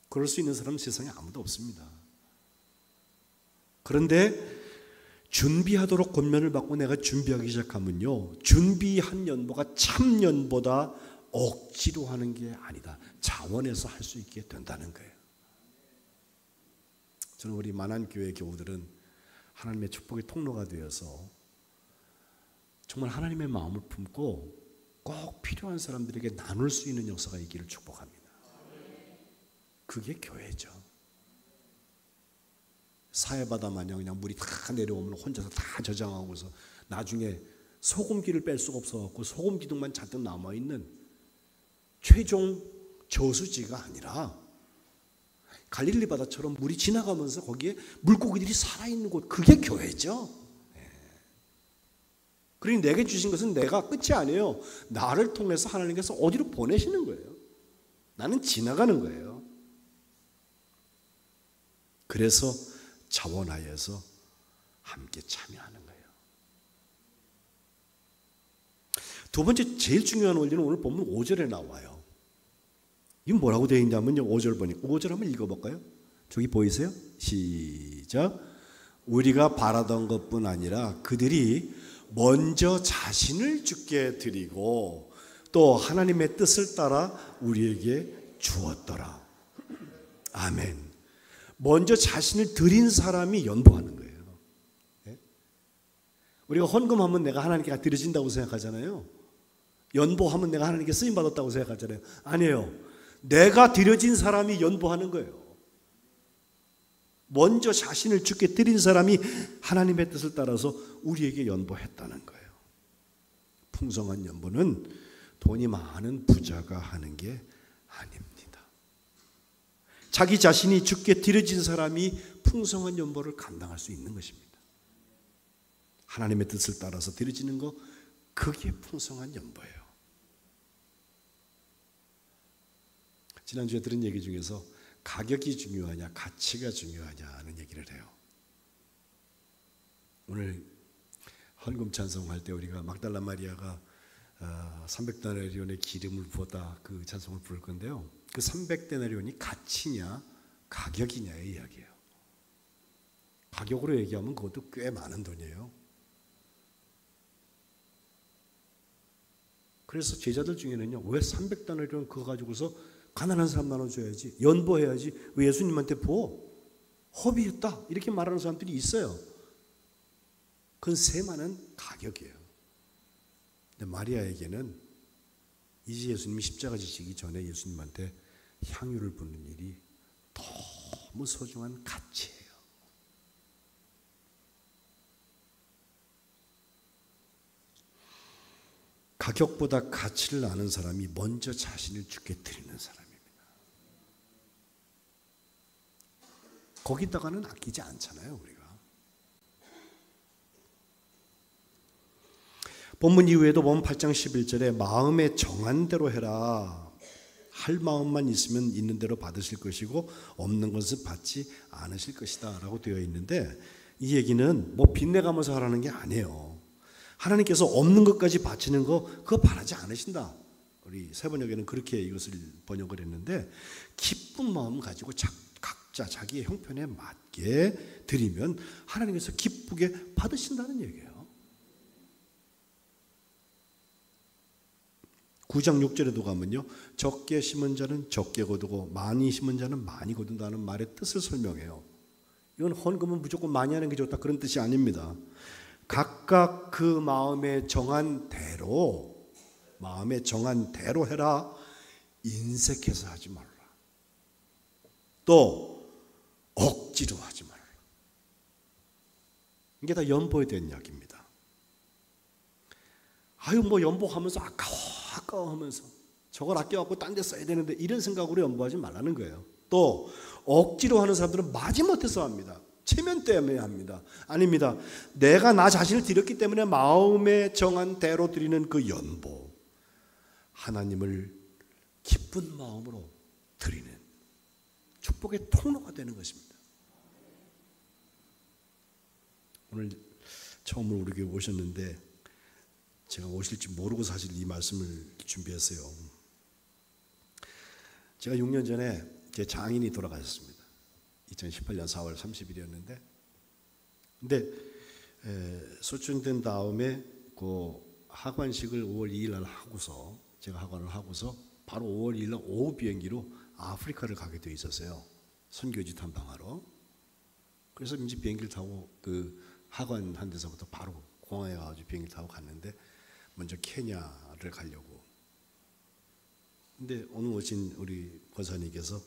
그럴 수 있는 사람은 세상에 아무도 없습니다. 그런데 준비하도록 권면을 받고 내가 준비하기 시작하면요. 준비한 연보가 참 연보다 억지로 하는 게 아니다. 자원해서 할 수 있게 된다는 거예요. 저는 우리 만안교회 교우들은 하나님의 축복의 통로가 되어서 정말 하나님의 마음을 품고 꼭 필요한 사람들에게 나눌 수 있는 역사가 있기를 축복합니다. 그게 교회죠. 사해바다 마냥 그냥 물이 다 내려오면 혼자서 다 저장하고서 나중에 소금기를 뺄 수가 없어갖고 소금 기둥만 잔뜩 남아있는 최종 저수지가 아니라 갈릴리 바다처럼 물이 지나가면서 거기에 물고기들이 살아있는 곳, 그게 교회죠. 그러니 내게 주신 것은 내가 끝이 아니에요. 나를 통해서 하나님께서 어디로 보내시는 거예요. 나는 지나가는 거예요. 그래서 자원하여서 함께 참여하는 거예요. 두 번째 제일 중요한 원리는 오늘 보면 5절에 나와요. 이건 뭐라고 되어 있냐면요. 5절 보니까 5절 한번 읽어볼까요? 저기 보이세요? 시작. 우리가 바라던 것뿐 아니라 그들이 먼저 자신을 주께 드리고 또 하나님의 뜻을 따라 우리에게 주었더라. 아멘. 먼저 자신을 드린 사람이 연보하는 거예요. 우리가 헌금하면 내가 하나님께 드려진다고 생각하잖아요. 연보하면 내가 하나님께 쓰임받았다고 생각하잖아요. 아니에요. 내가 드려진 사람이 연보하는 거예요. 먼저 자신을 주께 드린 사람이 하나님의 뜻을 따라서 우리에게 연보했다는 거예요. 풍성한 연보는 돈이 많은 부자가 하는 게 아닙니다. 자기 자신이 주께 드려진 사람이 풍성한 연보를 감당할 수 있는 것입니다. 하나님의 뜻을 따라서 드려지는 거, 그게 풍성한 연보예요. 지난주에 들은 얘기 중에서 가격이 중요하냐 가치가 중요하냐 하는 얘기를 해요. 오늘 헌금 찬송할 때 우리가 막달라 마리아가 300데나리온의 기름을 부었다, 그 찬송을 부를 건데요. 그 300데나리온이 가치냐 가격이냐의 이야기예요. 가격으로 얘기하면 그것도 꽤 많은 돈이에요. 그래서 제자들 중에는요, 왜 300데나리온 그거 가지고서 가난한 사람 나눠줘야지, 연보해야지, 왜 예수님한테 부어? 허비했다, 이렇게 말하는 사람들이 있어요. 그건 세많은 가격이에요. 근데 마리아에게는 이제 예수님이 십자가 지시기 전에 예수님한테 향유를 붓는 일이 너무 소중한 가치예요. 가격보다 가치를 아는 사람이 먼저 자신을 주께 드리는 사람입니다. 거기다가는 아끼지 않잖아요, 우리가. 본문 이후에도 보면 8장 11절에 마음에 정한 대로 해라. 할 마음만 있으면 있는 대로 받으실 것이고 없는 것은 받지 않으실 것이다 라고 되어 있는데, 이 얘기는 뭐 빚내가면서 하라는 게 아니에요. 하나님께서 없는 것까지 바치는 거, 그거 바라지 않으신다. 우리 세번역에는 그렇게 이것을 번역을 했는데, 기쁜 마음 가지고 각자 자기의 형편에 맞게 드리면 하나님께서 기쁘게 받으신다는 얘기예요. 9장 6절에도 가면요, 적게 심은 자는 적게 거두고 많이 심은 자는 많이 거둔다는 말의 뜻을 설명해요. 이건 헌금은 무조건 많이 하는 게 좋다, 그런 뜻이 아닙니다. 각각 그 마음에 정한 대로 해라. 인색해서 하지 말라. 또 억지로 하지 말라. 이게 다 연보에 대한 이야기입니다. 아유, 뭐 연보하면서 아까워 하면서 저걸 아껴갖고 딴 데 써야 되는데, 이런 생각으로 연보하지 말라는 거예요. 또 억지로 하는 사람들은 마지못해서 합니다. 체면 때문에 합니다. 아닙니다. 내가 나 자신을 드렸기 때문에 마음에 정한 대로 드리는 그 연보, 하나님을 기쁜 마음으로 드리는 축복의 통로가 되는 것입니다. 오늘 처음으로 우리 교회 오셨는데 제가 오실지 모르고 사실 이 말씀을 준비했어요. 제가 6년 전에 제 장인이 돌아가셨습니다. 2018년 4월 30일이었는데, 근데 소천된 다음에 그 하관식을 5월 2일 날 하고서, 제가 하관을 하고서 바로 5월 2일 날 오후 비행기로 아프리카를 가게 돼 있었어요. 선교지 탐방하러. 그래서 이제 비행기를 타고 그 하관한 데서부터 바로 공항에 가가지고 비행기 타고 갔는데, 먼저 케냐를 가려고. 근데 오늘 오신 우리 권사님께서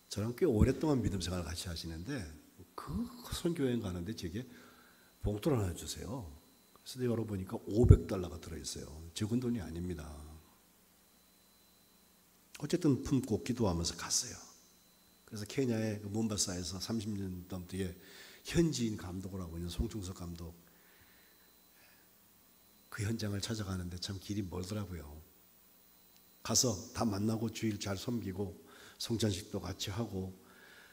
저랑 꽤 오랫동안 믿음 생활을 같이 하시는데, 그 선교여행 가는데 제게 봉투를 하나 주세요. 그래서 열어보니까 $500가 들어있어요. 적은 돈이 아닙니다. 어쨌든 품고 기도하면서 갔어요. 그래서 케냐의 몬바사에서 30년 넘게 현지인 감독을 하고 있는 송충석 감독, 그 현장을 찾아가는데 참 길이 멀더라고요. 가서 다 만나고 주일 잘 섬기고 성찬식도 같이 하고,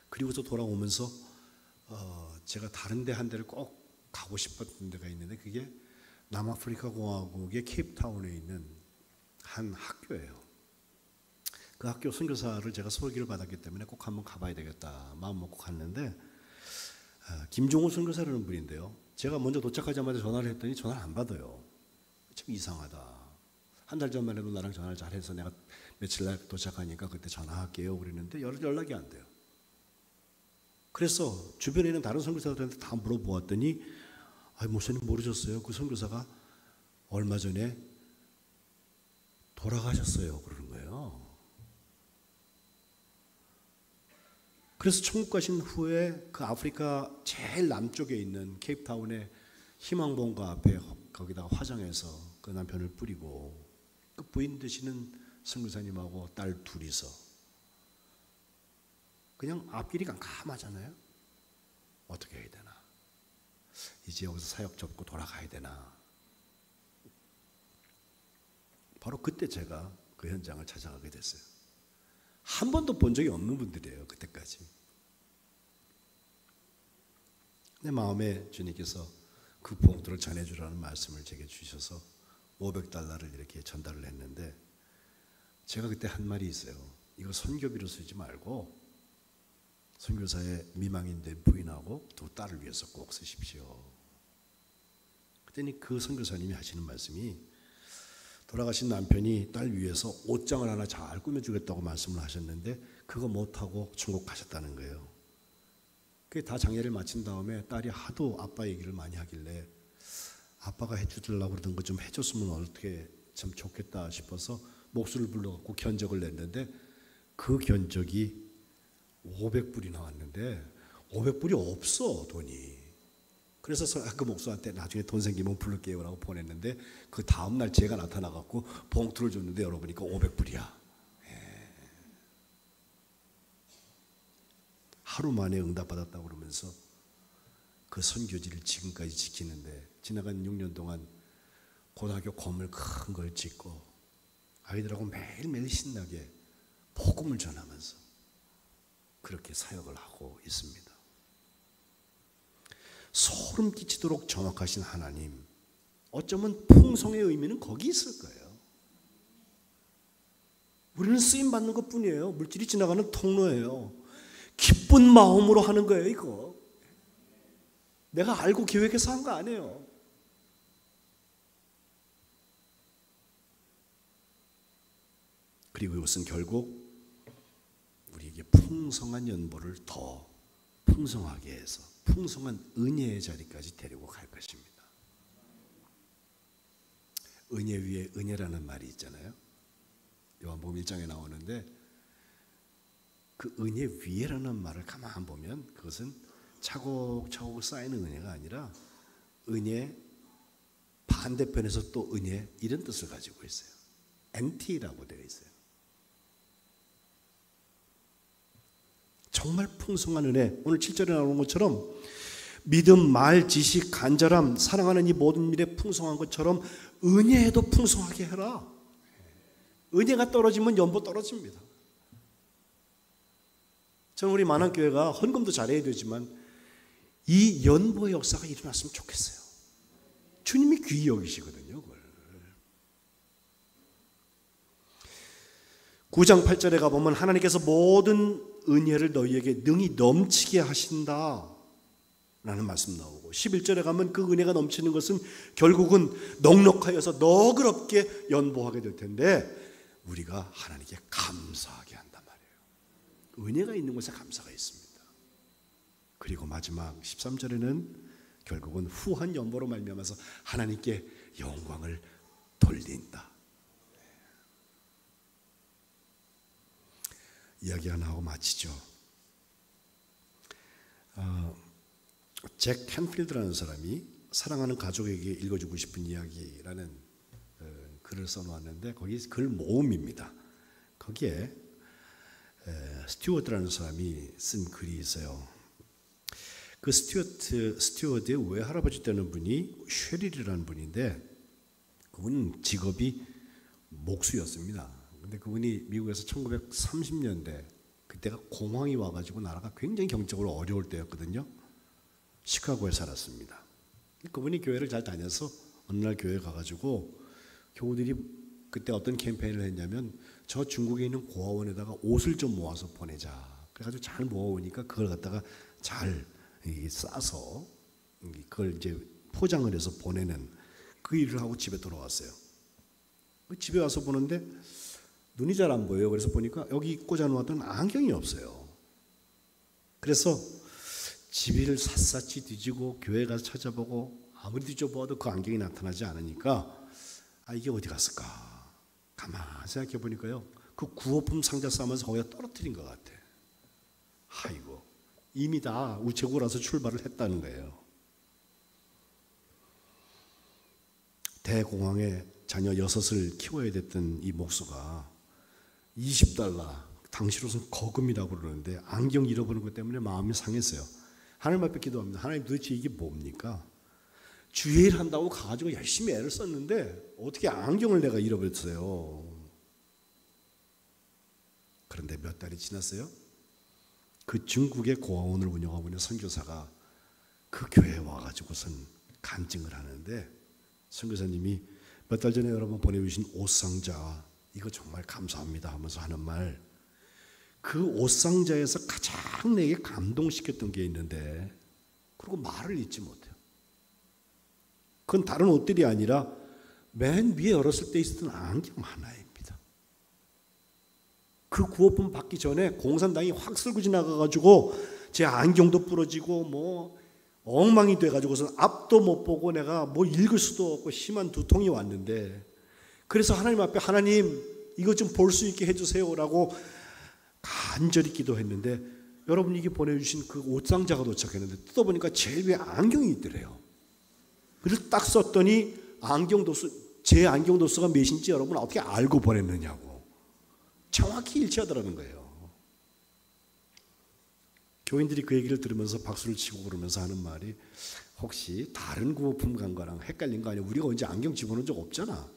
그리고서 돌아오면서 제가 다른 데 한 데를 꼭 가고 싶었던 데가 있는데, 그게 남아프리카 공화국의 케이프타운에 있는 한 학교예요. 그 학교 선교사를 제가 소개를 받았기 때문에 꼭 한번 가봐야 되겠다 마음 먹고 갔는데, 김종우 선교사라는 분인데요, 제가 먼저 도착하자마자 전화를 했더니 전화를 안 받아요. 참 이상하다. 한 달 전만 해도 나랑 전화를 잘해서 내가 며칠 날 도착하니까 그때 전화할게요 그랬는데 연락이 안 돼요. 그래서 주변에 있는 다른 선교사들한테 다 물어보았더니 목사님 모르셨어요? 그 선교사가 얼마 전에 돌아가셨어요 그러는 거예요. 그래서 천국 가신 후에 그 아프리카 제일 남쪽에 있는 케이프타운의 희망봉가 앞에 거기다가 화장해서 그 남편을 뿌리고 그 부인 되시는 선교사님하고 딸 둘이서 그냥 앞길이 깜깜하잖아요. 어떻게 해야 되나? 이제 여기서 사역 접고 돌아가야 되나? 바로 그때 제가 그 현장을 찾아가게 됐어요. 한 번도 본 적이 없는 분들이에요. 그때까지. 내 마음에 주님께서 그 봉투를 전해주라는 말씀을 제게 주셔서 $500를 이렇게 전달을 했는데 제가 그때 한 말이 있어요. 이거 선교비로 쓰지 말고 선교사의 미망인 된 부인하고 두 딸을 위해서 꼭 쓰십시오. 그랬더니 그 선교사님이 하시는 말씀이 돌아가신 남편이 딸 위해서 옷장을 하나 잘 꾸며주겠다고 말씀을 하셨는데 그거 못하고 중국 가셨다는 거예요. 그게 다 장례를 마친 다음에 딸이 하도 아빠 얘기를 많이 하길래 아빠가 해주려고 그러던 거 좀 해줬으면 어떻게 참 좋겠다 싶어서 목소리를 불러갖고 견적을 냈는데 그 견적이 500불이 나왔는데 500불이 없어 돈이. 그래서 그 목사한테 나중에 돈 생기면 부를게요 라고 보냈는데 그 다음날 제가 나타나갖고 봉투를 줬는데 열어보니까 500불이야. 하루 만에 응답받았다고 그러면서 그 선교지를 지금까지 지키는데 지나간 6년 동안 고등학교 건물 큰 걸 짓고 아이들하고 매일매일 신나게 복음을 전하면서 그렇게 사역을 하고 있습니다. 소름 끼치도록 정확하신 하나님, 어쩌면 풍성의 의미는 거기 있을 거예요. 우리는 쓰임받는 것뿐이에요. 물질이 지나가는 통로예요. 기쁜 마음으로 하는 거예요. 이거 내가 알고 계획해서 한 거 아니에요. 그리고 이것은 결국 우리에게 풍성한 연보를 더 풍성하게 해서 풍성한 은혜의 자리까지 데리고 갈 것입니다. 은혜 위에 은혜라는 말이 있잖아요. 요한복음 1장에 나오는데 그 은혜 위에라는 말을 가만 보면 그것은 차곡차곡 쌓이는 은혜가 아니라 은혜 반대편에서 또 은혜 이런 뜻을 가지고 있어요. NT라고 되어 있어요. 정말 풍성한 은혜. 오늘 7절에 나오는 것처럼 믿음, 말, 지식, 간절함, 사랑하는 이 모든 일에 풍성한 것처럼 은혜에도 풍성하게 해라. 은혜가 떨어지면 연보 떨어집니다. 저는 우리 만안교회가 헌금도 잘해야 되지만 이 연보의 역사가 일어났으면 좋겠어요. 주님이 귀히 여기시거든요. 그걸. 9장 8절에 가보면 하나님께서 모든 은혜를 너희에게 능히 넘치게 하신다 라는 말씀 나오고 11절에 가면 그 은혜가 넘치는 것은 결국은 넉넉하여서 너그럽게 연보하게 될 텐데 우리가 하나님께 감사하게 한단 말이에요. 은혜가 있는 곳에 감사가 있습니다. 그리고 마지막 13절에는 결국은 후한 연보로 말미암아서 하나님께 영광을 돌린다. 이야기 하나 하고 마치죠. 잭 캔필드라는 사람이 사랑하는 가족에게 읽어주고 싶은 이야기라는 글을 써놓았는데 거기 글 모음입니다. 거기에 스튜어드라는 사람이 쓴 글이 있어요. 그 스튜어드의 외할아버지 되는 분이 쉐릴이라는 분인데 그분은 직업이 목수였습니다. 근데 그분이 미국에서 1930년대 그때가 공황이 와가지고 나라가 굉장히 경제적으로 어려울 때였거든요. 시카고에 살았습니다. 그분이 교회를 잘 다녀서 어느 날 교회에 가가지고 교우들이 그때 어떤 캠페인을 했냐면 저 중국에 있는 고아원에다가 옷을 좀 모아서 보내자. 그래가지고 잘 모아오니까 그걸 갖다가 잘 싸서 그걸 이제 포장을 해서 보내는 그 일을 하고 집에 돌아왔어요. 집에 와서 보는데 눈이 잘 안 보여요. 그래서 보니까 여기 꽂아놓았던 안경이 없어요. 그래서 집을 샅샅이 뒤지고 교회 가서 찾아보고 아무리 뒤져봐도 그 안경이 나타나지 않으니까 이게 어디 갔을까? 가만히 생각해 보니까요, 그 구호품 상자 싸면서 거기다 떨어뜨린 것 같아. 아이고, 이미 다 우체국으로서 출발을 했다는 거예요. 대공황에 자녀 6을 키워야 됐던 이 목수가 $20, 당시로서는 거금이라고 그러는데 안경 잃어버린 것 때문에 마음이 상했어요. 하나님 앞에 기도합니다. 하나님, 도대체 이게 뭡니까? 주일 한다고 가가지고 열심히 애를 썼는데 어떻게 안경을 내가 잃어버렸어요. 그런데 몇 달이 지났어요. 그 중국의 고아원을 운영하고 있는 선교사가 그 교회에 와가지고선 간증을 하는데, 선교사님이 몇 달 전에 여러분 보내주신 옷상자, 이거 정말 감사합니다 하면서 하는 말, 그 옷상자에서 가장 내게 감동시켰던 게 있는데, 그리고 말을 잊지 못해요. 그건 다른 옷들이 아니라 맨 위에 열었을 때 있었던 안경 하나입니다. 그 구호품 받기 전에 공산당이 확 쓸고 지나가가지고 제 안경도 부러지고 뭐 엉망이 돼가지고서 앞도 못 보고 내가 뭐 읽을 수도 없고 심한 두통이 왔는데, 그래서 하나님 앞에, 하나님 이거 좀 볼 수 있게 해주세요라고 간절히 기도했는데, 여러분 이게 보내주신 그 옷상자가 도착했는데 뜯어보니까 제일 위에 안경이 있더래요. 그래서 딱 썼더니 제 안경 도수가 몇인지 여러분 어떻게 알고 보냈느냐고 정확히 일치하더라는 거예요. 교인들이 그 얘기를 들으면서 박수를 치고 그러면서 하는 말이, 혹시 다른 구호품 간 거랑 헷갈린 거 아니야? 우리가 언제 안경 집어넣은 적 없잖아.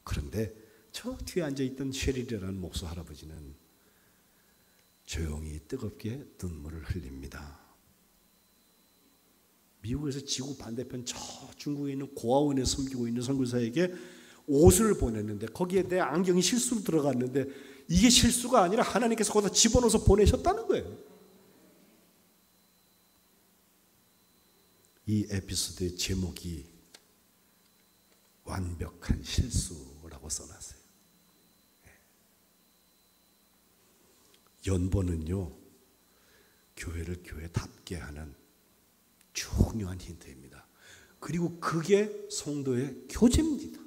그런데 저 뒤에 앉아있던 쉐릴이라는 목수 할아버지는 조용히 뜨겁게 눈물을 흘립니다. 미국에서 지구 반대편 저 중국에 있는 고아원에 섬기고 있는 선교사에게 옷을 보냈는데 거기에 내 안경이 실수로 들어갔는데 이게 실수가 아니라 하나님께서 거기다 집어넣어서 보내셨다는 거예요. 이 에피소드의 제목이 완벽한 실수라고 써놨어요. 연보는요, 교회를 교회답게 하는 중요한 힌트입니다. 그리고 그게 성도의 교제입니다.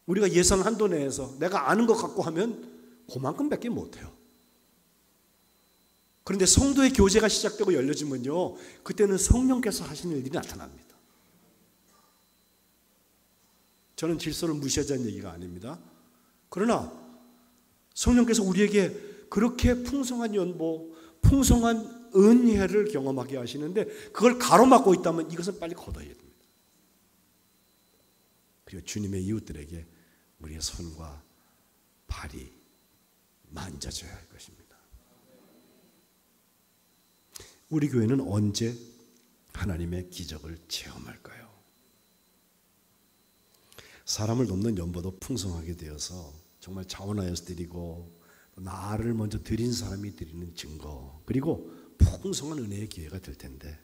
우리가 예산 한도 내에서 내가 아는 것 갖고 하면 그만큼밖에 못해요. 그런데 성도의 교제가 시작되고 열려지면요, 그때는 성령께서 하시는 일이 나타납니다. 저는 질서를 무시하자는 얘기가 아닙니다. 그러나 성령께서 우리에게 그렇게 풍성한 연보, 풍성한 은혜를 경험하게 하시는데 그걸 가로막고 있다면 이것은 빨리 걷어야 됩니다. 그리고 주님의 이웃들에게 우리의 손과 발이 만져져야 할 것입니다. 우리 교회는 언제 하나님의 기적을 체험할까요? 사람을 돕는 연보도 풍성하게 되어서 정말 자원하여서 드리고 나를 먼저 드린 사람이 드리는 증거, 그리고 풍성한 은혜의 기회가 될 텐데,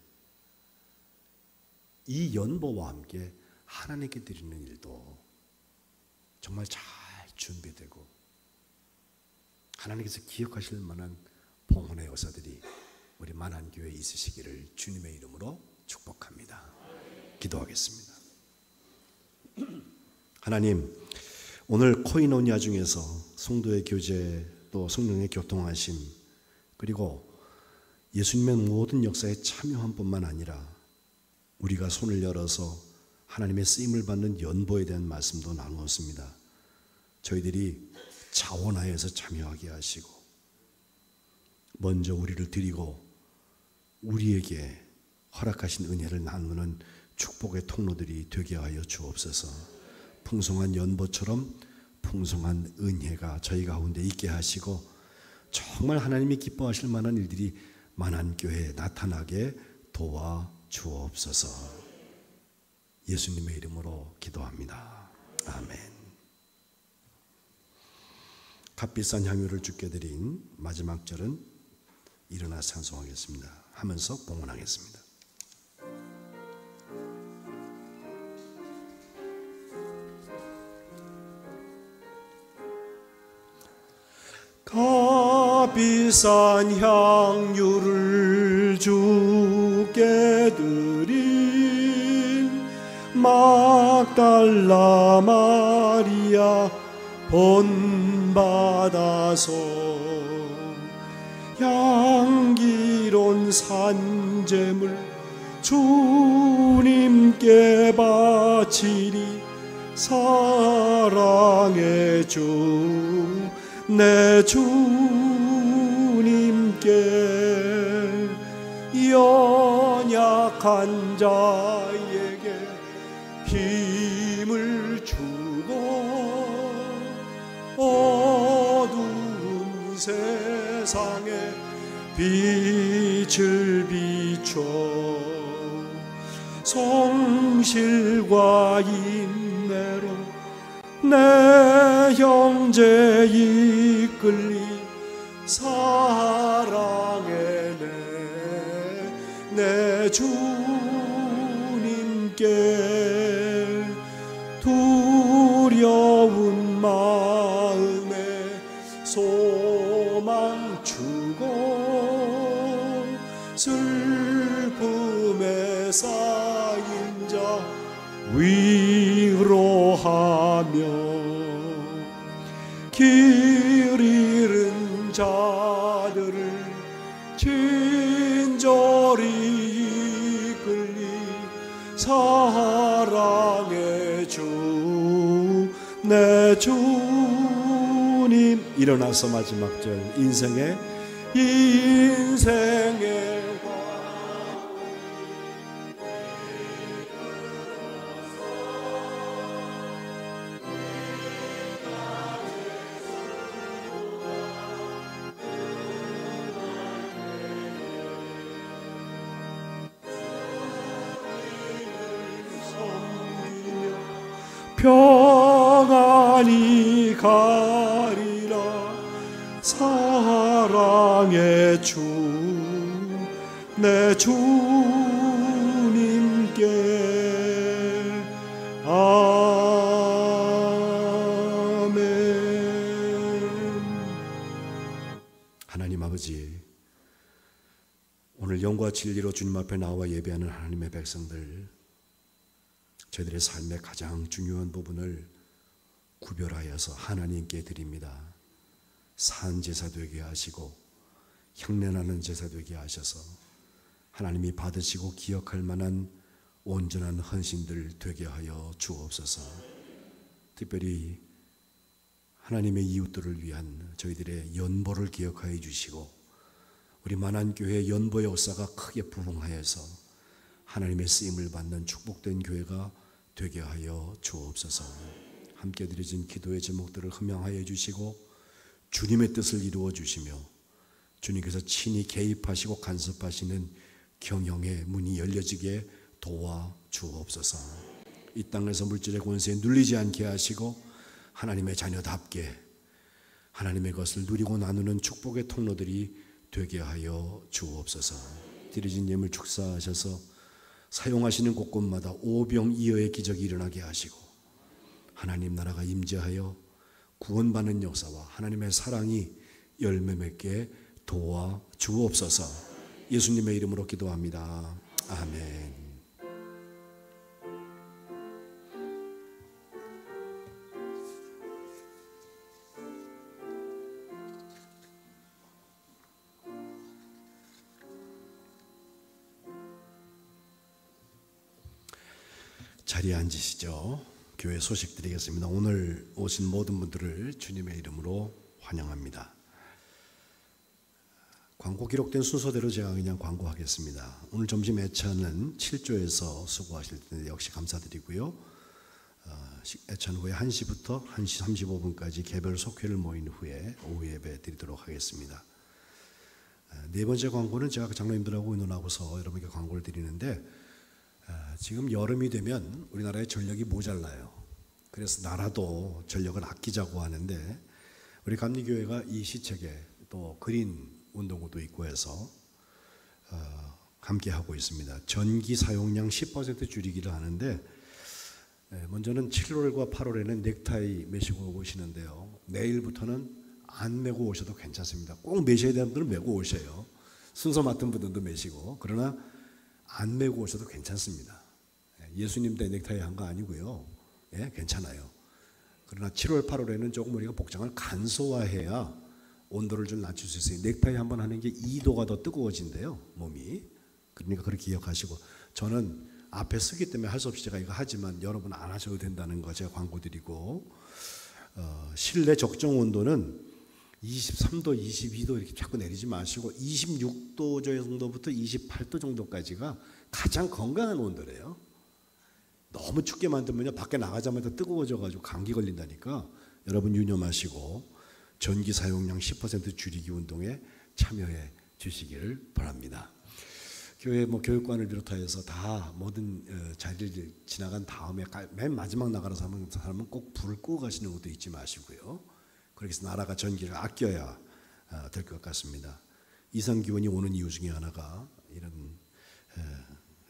이 연보와 함께 하나님께 드리는 일도 정말 잘 준비되고 하나님께서 기억하실 만한 봉헌의 역사들이 우리 만안교회에 있으시기를 주님의 이름으로 축복합니다. 기도하겠습니다. 하나님, 오늘 코이노니아 중에서 성도의 교제, 또 성령의 교통하심, 그리고 예수님의 모든 역사에 참여한 뿐만 아니라 우리가 손을 열어서 하나님의 쓰임을 받는 연보에 대한 말씀도 나누었습니다. 저희들이 자원하여서 참여하게 하시고 먼저 우리를 드리고 우리에게 허락하신 은혜를 나누는 축복의 통로들이 되게 하여 주옵소서. 풍성한 연보처럼 풍성한 은혜가 저희 가운데 있게 하시고 정말 하나님이 기뻐하실 만한 일들이 만안교회에 나타나게 도와 주옵소서. 예수님의 이름으로 기도합니다. 아멘. 값비싼 향유를 주께 드린 마지막 절은 일어나 찬송하겠습니다. 하면서 봉헌하겠습니다. 비싼 향유를 주께 드린 막달라 마리아 본받아서 향기로운 산제물 주님께 바치리. 사랑의 주 내 주님께 연약한 자에게 힘을 주고 어두운 세상에 빛을 비춰 성실과 인내로 내 형제 이끌리. 사랑의 내 주님께 두려운 마음에 소망 주고 슬픔에 쌓인 자 위로하며 길 잃은 자들을 친절히 이끌리. 사랑의 주 내 주님. 일어나서 마지막 절 인생의 평안히 가리라. 사랑의 주 내 주님께. 아멘. 하나님 아버지, 오늘 영과 진리로 주님 앞에 나와 예배하는 하나님의 백성들, 저희들의 삶의 가장 중요한 부분을 구별하여서 하나님께 드립니다. 산 제사 되게 하시고 향내나는 제사 되게 하셔서 하나님이 받으시고 기억할 만한 온전한 헌신들 되게 하여 주옵소서. 특별히 하나님의 이웃들을 위한 저희들의 연보를 기억하여 주시고 우리 만안교회 연보의 역사가 크게 부흥하여서 하나님의 쓰임을 받는 축복된 교회가 되게 하여 주옵소서. 함께 드려진 기도의 제목들을 흠양하여 주시고 주님의 뜻을 이루어 주시며 주님께서 친히 개입하시고 간섭하시는 경영의 문이 열려지게 도와 주옵소서. 이 땅에서 물질의 권세에 눌리지 않게 하시고 하나님의 자녀답게 하나님의 것을 누리고 나누는 축복의 통로들이 되게 하여 주옵소서. 드려진 예물 축사하셔서 사용하시는 곳곳마다 오병이어의 기적이 일어나게 하시고 하나님 나라가 임재하여 구원받는 역사와 하나님의 사랑이 열매 맺게 도와 주옵소서. 예수님의 이름으로 기도합니다. 아멘. 자리에 앉으시죠. 교회 소식 드리겠습니다. 오늘 오신 모든 분들을 주님의 이름으로 환영합니다. 광고 기록된 순서대로 제가 그냥 광고하겠습니다. 오늘 점심 애찬은 7조에서 수고하실 텐데 역시 감사드리고요. 애찬 후에 1시부터 1시 35분까지 개별 속회를 모인 후에 오후 예배 드리도록 하겠습니다. 네 번째 광고는 제가 장로님들하고 의논하고서 여러분께 광고를 드리는데 지금 여름이 되면 우리나라의 전력이 모자라요. 그래서 나라도 전력을 아끼자고 하는데 우리 감리교회가 이 시책에 또 그린 운동구도 있고 해서 함께 하고 있습니다. 전기 사용량 10% 줄이기를 하는데 먼저는 7월과 8월에는 넥타이 매시고 오시는데요. 내일부터는 안 메고 오셔도 괜찮습니다. 꼭 메셔야 되는 분들은 메고 오셔요. 순서 맡은 분들도 메시고. 그러나 안 메고 오셔도 괜찮습니다. 예수님 때 넥타이 한 거 아니고요. 예, 괜찮아요. 그러나 7월, 8월에는 조금 우리가 복장을 간소화해야 온도를 좀 낮출 수 있어요. 넥타이 한번 하는 게 2도가 더 뜨거워진대요, 몸이. 그러니까 그렇게 기억하시고, 저는 앞에 쓰기 때문에 할 수 없이 제가 이거 하지만 여러분 안 하셔도 된다는 거 제가 광고 드리고, 실내 적정 온도는 23도, 22도 이렇게 자꾸 내리지 마시고 26도 정도부터 28도 정도까지가 가장 건강한 온도래요. 너무 춥게 만들면요 밖에 나가자마자 뜨거워져가지고 감기 걸린다니까. 여러분 유념하시고 전기 사용량 10% 줄이기 운동에 참여해 주시기를 바랍니다. 교회 교육관을 비롯하여서 다 모든 자리를 지나간 다음에 맨 마지막 나가는 사람은 꼭 불을 끄고 가시는 것도 잊지 마시고요. 그렇게 해서 나라가 전기를 아껴야 될 것 같습니다. 이상기온이 오는 이유 중에 하나가 이런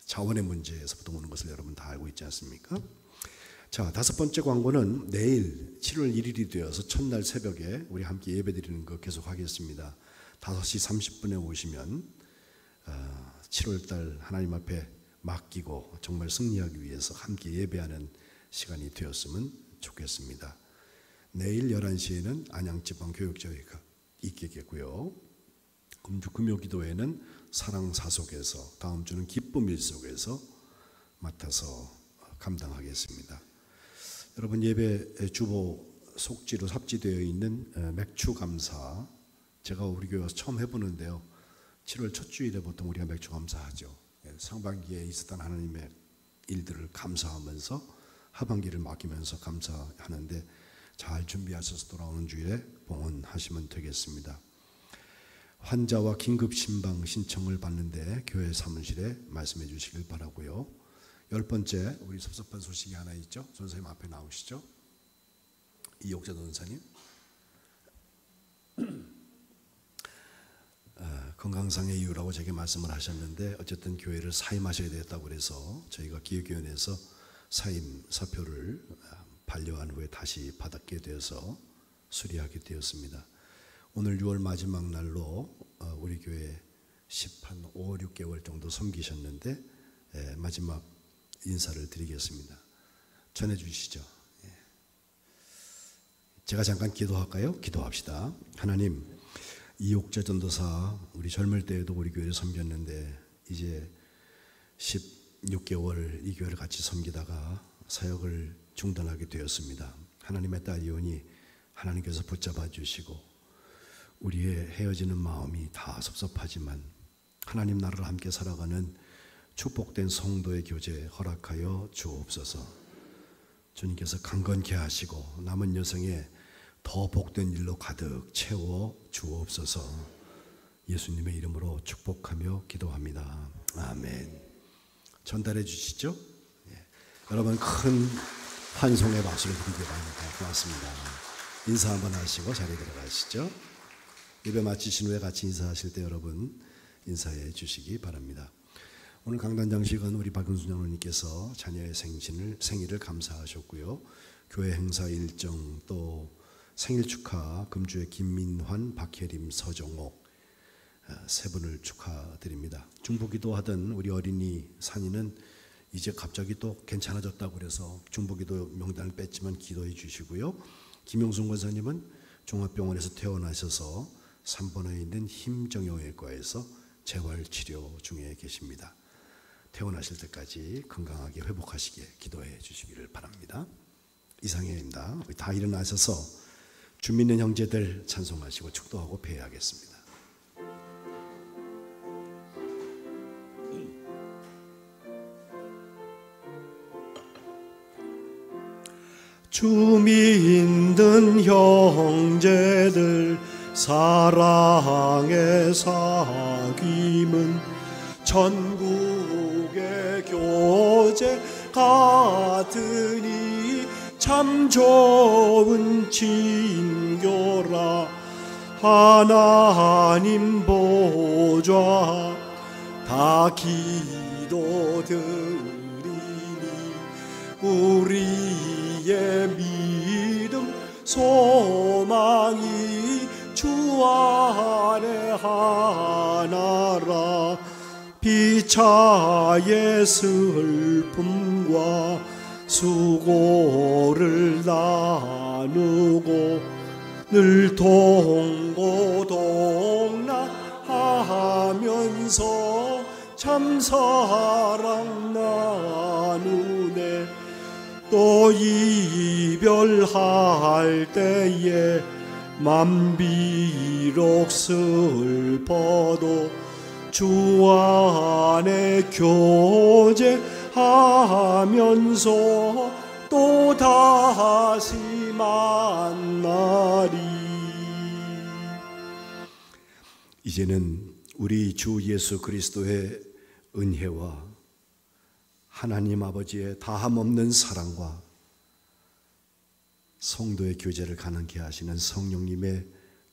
자원의 문제에서부터 오는 것을 여러분 다 알고 있지 않습니까? 자, 5번째 광고는 내일 7월 1일이 되어서 첫날 새벽에 우리 함께 예배드리는 거 계속 하겠습니다. 5시 30분에 오시면 7월달 하나님 앞에 맡기고 정말 승리하기 위해서 함께 예배하는 시간이 되었으면 좋겠습니다. 내일 11시에는 안양지방교육자회가 있겠고요. 금요기도회는 사랑사속에서, 다음 주는 기쁨 일속에서 맡아서 감당하겠습니다. 여러분 예배 주보 속지로 삽지되어 있는 맥주 감사, 제가 우리 교회 와서 처음 해보는데요. 7월 첫 주일에 보통 우리가 맥주 감사하죠. 상반기에 있었던 하나님의 일들을 감사하면서 하반기를 맡기면서 감사하는데 잘 준비하셔서 돌아오는 주일에 봉헌하시면 되겠습니다. 환자와 긴급 신방 신청을 받는데 교회 사무실에 말씀해 주시길 바라고요. 10번째 우리 섭섭한 소식이 하나 있죠. 전사님 앞에 나오시죠. 이옥자 전사님. 건강상의 이유라고 제게 말씀을 하셨는데 어쨌든 교회를 사임하셔야 되겠다고 그래서 저희가 기획위원회에서 사임 사표를 반려한 후에 다시 받게 되어서 수리하게 되었습니다. 오늘 6월 마지막 날로 우리 교회 5, 6개월 정도 섬기셨는데 마지막 인사를 드리겠습니다. 전해주시죠. 제가 잠깐 기도할까요? 기도합시다. 하나님, 이옥자 전도사 우리 젊을 때에도 우리 교회를 섬겼는데 이제 16개월 이 교회를 같이 섬기다가 사역을 중단하게 되었습니다. 하나님의 딸이오니 하나님께서 붙잡아 주시고 우리의 헤어지는 마음이 다 섭섭하지만 하나님 나라를 함께 살아가는 축복된 성도의 교제 허락하여 주옵소서. 주님께서 강건케 하시고 남은 여생에 더 복된 일로 가득 채워 주옵소서. 예수님의 이름으로 축복하며 기도합니다. 아멘. 전달해 주시죠. 여러분 큰 환송의 박수를 드리기 바랍니다. 고맙습니다. 인사 한번 하시고 자리에 들어가시죠. 예배 마치신 후에 같이 인사하실 때 여러분 인사해 주시기 바랍니다. 오늘 강단장식은 우리 박은순 장로님께서 자녀의 생일을 감사하셨고요. 교회 행사 일정 또 생일 축하 금주의 김민환, 박혜림, 서정옥 세 분을 축하드립니다. 중보기도 하던 우리 어린이 산이는 이제 갑자기 또 괜찮아졌다고 그래서 중보기도 명단을 뺐지만 기도해 주시고요. 김용순 권사님은 종합병원에서 퇴원하셔서 3번에 있는 힘정형외과에서 재활치료 중에 계십니다. 퇴원하실 때까지 건강하게 회복하시게 기도해 주시기를 바랍니다. 이상입니다. 우리 다 일어나셔서 주 믿는 형제들 찬송하시고 축도하고 배회하겠습니다. 주 믿는 형제들 사랑의 사귐은 천국의 교제 같으니 참 좋은 친교라. 하나님 보좌 다 기도드리니 우리의 믿음 소망이 하나라. 피차의 슬픔과 수고를 나누고 늘 동고동락하면서 참 사랑 나누네. 또 이별할 때에 맘 비록 슬퍼도 주 안에 교제하면서 또 다시 만나리. 이제는 우리 주 예수 그리스도의 은혜와 하나님 아버지의 다함없는 사랑과 성도의 교제를 가능케 하시는 성령님의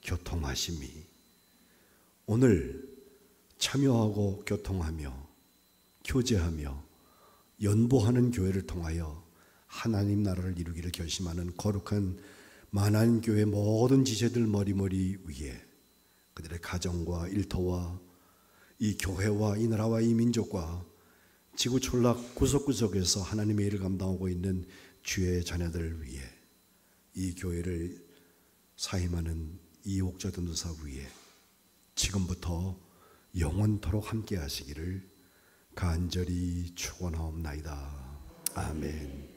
교통하심이 오늘 참여하고 교통하며 교제하며 연보하는 교회를 통하여 하나님 나라를 이루기를 결심하는 거룩한 만안교회 모든 지체들 머리머리 위에 그들의 가정과 일터와 이 교회와 이 나라와 이 민족과 지구 촌락 구석구석에서 하나님의 일을 감당하고 있는 주의 자녀들 위에 이 교회를 사임하는 이옥자 전도사 위에 지금부터 영원토록 함께 하시기를 간절히 축원하옵나이다. 아멘.